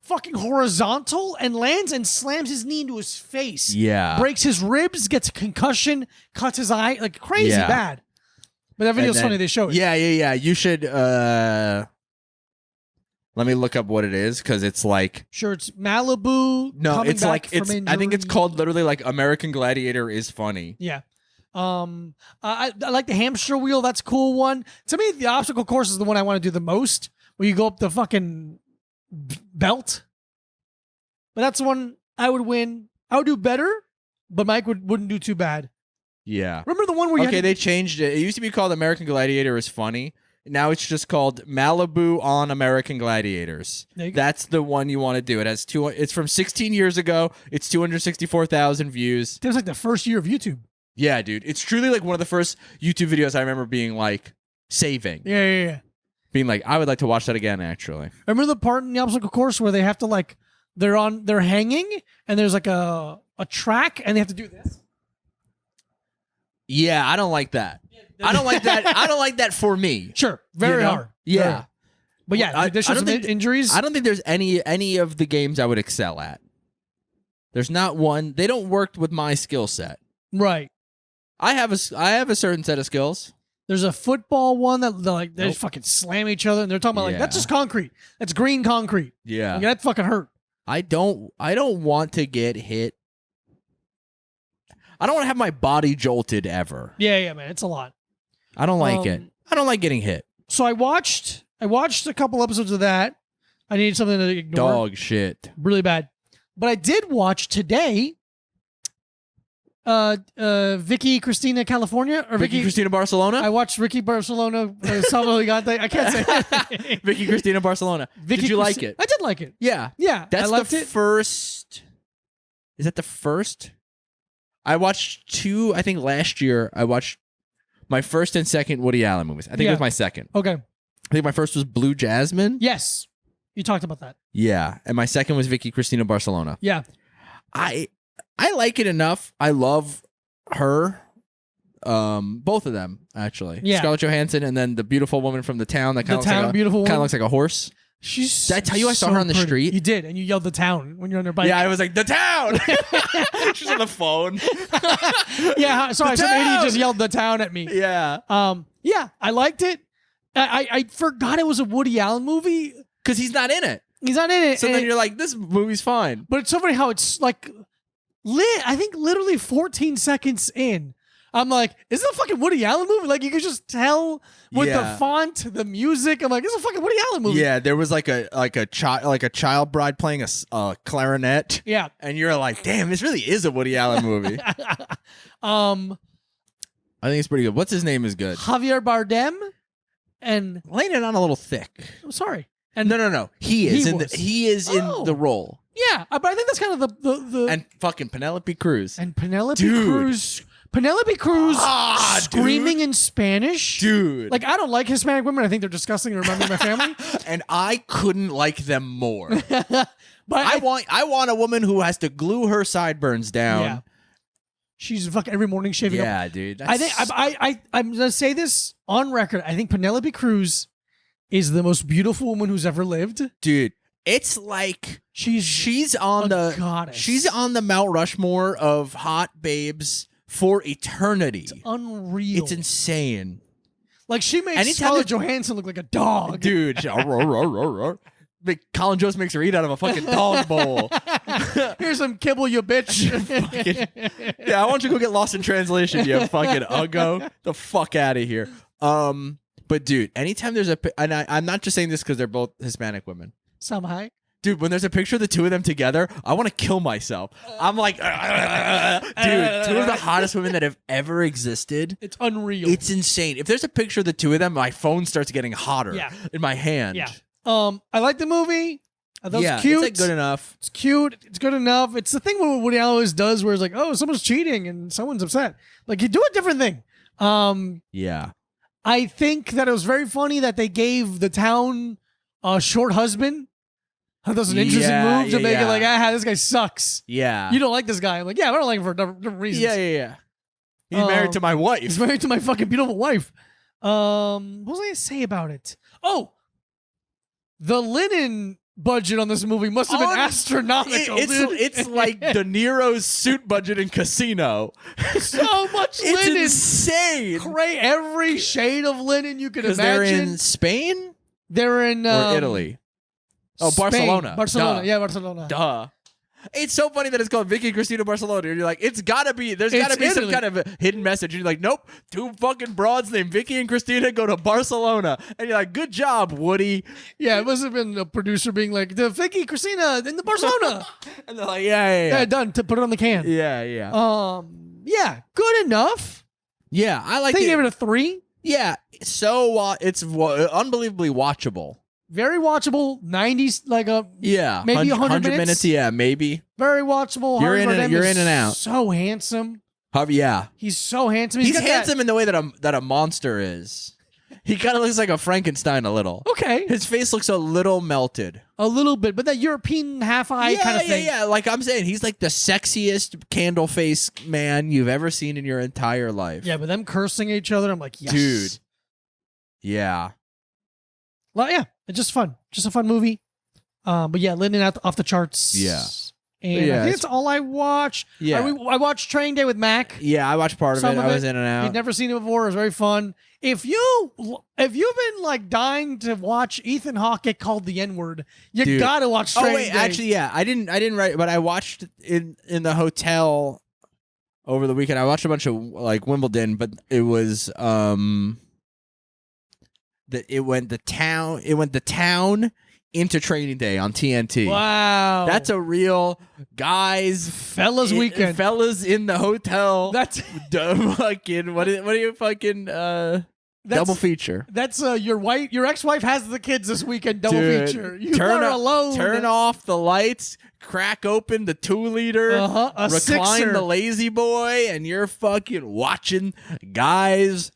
fucking horizontal and lands and slams his knee into his face. Yeah. Breaks his ribs, gets a concussion, cuts his eye, like crazy bad. But that video's funny, they show it. Yeah. You should let me look up what it is because it's like sure it's Malibu. No, it's like from I think it's called literally like American Gladiator is funny. Yeah. I like the hamster wheel. That's a cool one. To me, the obstacle course is the one I want to do the most, where you go up the fucking belt. But that's the one I would win. I would do better, but Mike wouldn't do too bad. Yeah. Remember the one where they changed it. It used to be called American Gladiator is funny. Now it's just called Malibu on American Gladiators. That's the one you want to do. It has it's from 16 years ago. It's 264,000 views. It was like the first year of YouTube. Yeah, dude. It's truly like one of the first YouTube videos I remember being like saving. Yeah. Being like, I would like to watch that again, actually. Remember the part in the obstacle course where they have to like they're hanging and there's like a track and they have to do this? Yeah, I don't like that. I don't like that. I don't like that for me. Sure. Very hard. Yeah. Very hard. But yeah, there's some injuries. I don't think there's any of the games I would excel at. There's not one. They don't work with my skill set. Right. I have a certain set of skills. There's a football one that like they just fucking slam each other and they're talking about like that's just concrete. That's green concrete. Yeah. Like, that fucking hurt. I don't want to get hit. I don't want to have my body jolted ever. Yeah, man. It's a lot. I don't like it. I don't like getting hit. So I watched a couple episodes of that. I needed something to ignore. Dog shit. Really bad. But I did watch today Vicky Cristina California or Vicky Cristina Barcelona? I watched Ricky Barcelona Salvo Gigante. I can't say it. Vicky Cristina Barcelona. Did you like it? I did like it. Yeah. Yeah. That's the first. Is that the first? I watched 2, I think last year. I watched my first and second Woody Allen movies. I think it was my second. Okay. I think my first was Blue Jasmine. Yes. You talked about that. Yeah. And my second was Vicky Cristina Barcelona. Yeah. I like it enough. I love her. Both of them, actually. Yeah. Scarlett Johansson and then the beautiful woman from the town that kind of looks like a horse. She's. Did I tell you I saw her on the pretty. street? You did, and you yelled the town when you're on her bike. Yeah, I was like, the town. She's on the phone. Yeah, sorry, The some idiot town! just yelled the town at me. Yeah. Yeah, I liked it. I forgot it was a Woody Allen movie. Because he's not in it. He's not in it. So then you're like, this movie's fine. But it's so funny how it's like, I think literally 14 seconds in, I'm like, is this a fucking Woody Allen movie? Like, you could just tell with the font, the music. I'm like, this is a fucking Woody Allen movie. Yeah, there was like a child bride playing a clarinet. Yeah. And you're like, damn, this really is a Woody Allen movie. I think it's pretty good. What's his name is good. Javier Bardem and Laying it on a little thick. I'm sorry. And No. He is in the role. Yeah, but I think that's kind of the And fucking Penelope Cruz. and Penelope Dude. Cruz. Penelope Cruz screaming in Spanish. Dude. Like, I don't like Hispanic women. I think they're disgusting and remind me of my family. And I couldn't like them more. But I want a woman who has to glue her sideburns down. Yeah. She's fucking every morning shaving up. Yeah, dude. I think I'm gonna say this on record. I think Penelope Cruz is the most beautiful woman who's ever lived. Dude, it's like she's on a goddess. She's on the Mount Rushmore of hot babes for eternity. It's unreal. It's insane. Like, she made Scarlett Johansson look like a dog. Dude. Colin Jost makes her eat out of a fucking dog bowl. Here's some kibble, you bitch. Yeah, I want you to go get lost in translation, you fucking uggo. The fuck out of here. But dude, anytime there's and I'm not just saying this because they're both Hispanic women. Somehow. Dude, when there's a picture of the two of them together, I want to kill myself. I'm like, dude, two of the hottest women that have ever existed. It's unreal. It's insane. If there's a picture of the two of them, my phone starts getting hotter in my hand. Yeah. I like the movie. I thought it was cute. It's like good enough. It's cute. It's good enough. It's the thing what Woody Allen always does where it's like, oh, someone's cheating and someone's upset. Like, you do a different thing. Yeah. I think that it was very funny that they gave the town a short husband. That was an interesting move to make it like, this guy sucks. Yeah. You don't like this guy. I'm like, yeah, I don't like him for different reasons. Yeah. He's married to my wife. He's married to my fucking beautiful wife. What was I going to say about it? Oh, the linen budget on this movie must have been astronomical. It's like De Niro's suit budget in Casino. So much linen. It's insane. Every shade of linen you could imagine. They're in Spain? They're in or Italy. Oh, Spain. Barcelona. Yeah, Barcelona. Duh. It's so funny that it's called Vicky Cristina Barcelona. And you're like, there's gotta be some kind of a hidden message. And you're like, nope, two fucking broads named Vicky and Christina go to Barcelona. And you're like, good job, Woody. Yeah, it must have been the producer being like, the Vicky Cristina in the Barcelona. And they're like, yeah, done, to put it on the can. Yeah. Yeah, good enough. Yeah, I like I think it. I gave it a 3. Yeah, so it's unbelievably watchable. Very watchable. 90s, like maybe 100 minutes. Yeah, maybe. Very watchable. You're in and out. So handsome. Yeah, he's so handsome. He's handsome in the way that a monster is. He kind of looks like a Frankenstein a little. Okay. His face looks a little melted. A little bit, but that European half-eye kind of thing. Yeah. Like I'm saying, he's like the sexiest Candleface man you've ever seen in your entire life. Yeah, but them cursing at each other, I'm like, yes. Dude. Yeah. Well, yeah, it's just fun. Just a fun movie. But yeah, Linden off the charts. Yeah. And I think that's all I watched. Yeah. I watched Training Day with Mac. Yeah, I watched part of it. I was in and out. He'd never seen it before. It was very fun. If you've been like dying to watch Ethan Hawke get called the N-word, you gotta watch Training Day. Actually, yeah. I didn't write, but I watched in the hotel over the weekend. I watched a bunch of like Wimbledon, but it was it went the town into Training Day on TNT. Wow. That's a real fellas weekend. Fellas in the hotel. That's fucking what are you fucking double feature. That's your ex-wife has the kids this weekend double feature. You are alone. Turn off the lights, crack open the 2-liter, a recline sixer. the lazy boy, and you're fucking watching guys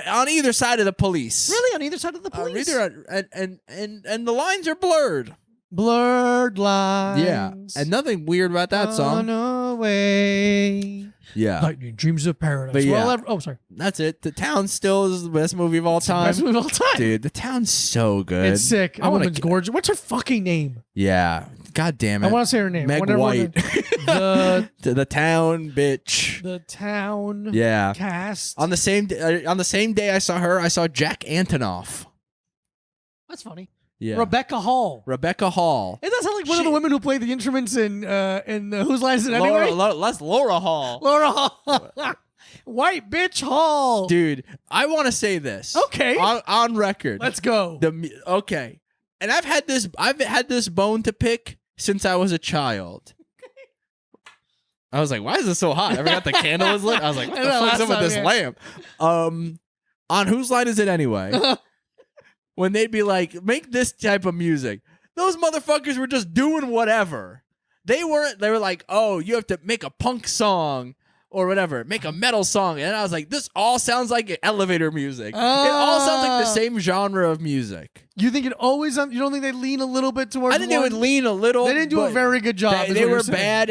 on either side of the police. Really, on either side of the police? And the lines are blurred. Blurred lines. Yeah, and nothing weird about that song. Away. Yeah. Lightning Dreams of Paradise. But yeah. Oh, sorry. That's it. The Town still is the best movie of all time. Best movie of all time. Dude, The Town's so good. It's sick. That woman's gorgeous. What's her fucking name? Yeah. God damn it. I want to say her name. Meg White. The Town bitch. The Town. Yeah. Cast. On the same day I saw her, I saw Jack Antonoff. That's funny. Yeah. Rebecca Hall. It does sound like one of the women who played the instruments in Whose Line Is It Anyway? That's Laura Hall. Laura Hall. White bitch Hall. Dude, I want to say this. Okay. On record. Let's go. Okay. And I've had this bone to pick since I was a child. I was like, why is this so hot? I forgot the candle was lit. I was like, what the fuck's up with this lamp? On Whose Line Is It Anyway? When they'd be like, make this type of music. Those motherfuckers were just doing whatever. They were like, oh, you have to make a punk song or whatever. Make a metal song. And I was like, this all sounds like elevator music. It all sounds like the same genre of music. You think it always, you don't think they lean a little bit towards I think they would lean a little. They didn't do a very good job. They were bad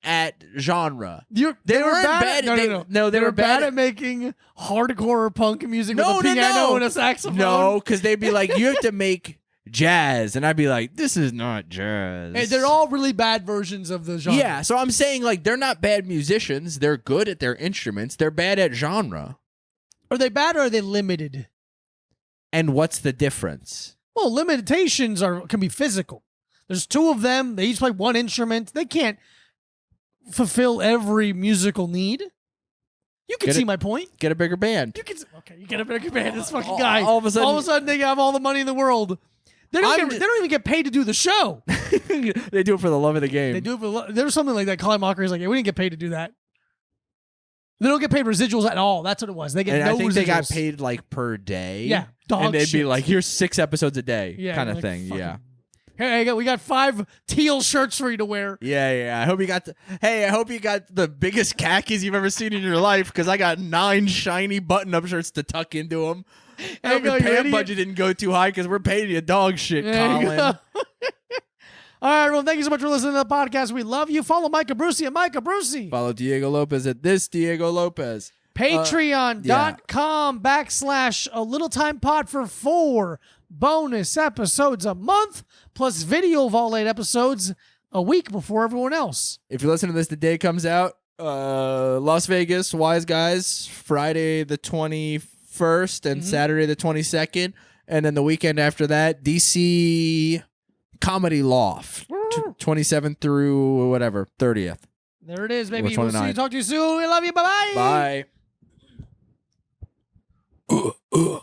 at genre. They were bad. No, they were bad at making hardcore punk music with a piano and a saxophone. No, because they'd be like, you have to make jazz, and I'd be like, this is not jazz. Hey, they're all really bad versions of the genre. Yeah, so I'm saying like they're not bad musicians. They're good at their instruments. They're bad at genre. Are they bad or are they limited? And what's the difference? Well, limitations can be physical. There's two of them. They each play one instrument. They can't fulfill every musical need. You can see my point. Get a bigger band. You get a bigger band. This fucking guy. All of a sudden, they have all the money in the world. They don't even get paid to do the show. They do it for the love of the game. They do it for there was something like that. Colin Mockery's like, yeah, we didn't get paid to do that. They don't get paid residuals at all. That's what it was. They get no residuals. I think they got paid like per day. Yeah, and they'd be like, here's 6 episodes a day, kind of thing. Yeah. Hey, we got 5 teal shirts for you to wear. Yeah. I hope you got the biggest khakis you've ever seen in your life, because I got 9 shiny button-up shirts to tuck into them. I hope your pant budget didn't go too high, because we're paying you dog shit, Colin. All right, everyone. Thank you so much for listening to the podcast. We love you. Follow Micah Brucey at Micah Brucey. Follow Diego Lopez at this Diego Lopez. Patreon.com / a little time pod for 4 bonus episodes a month, plus video of all 8 episodes a week before everyone else. If you listen to this the day it comes out, Las Vegas, Wise Guys, Friday the 21st and Saturday the 22nd. And then the weekend after that, DC Comedy Loft, 27th through whatever, 30th. There it is, baby. We'll see you. Talk to you soon. We love you. Bye-bye. Bye.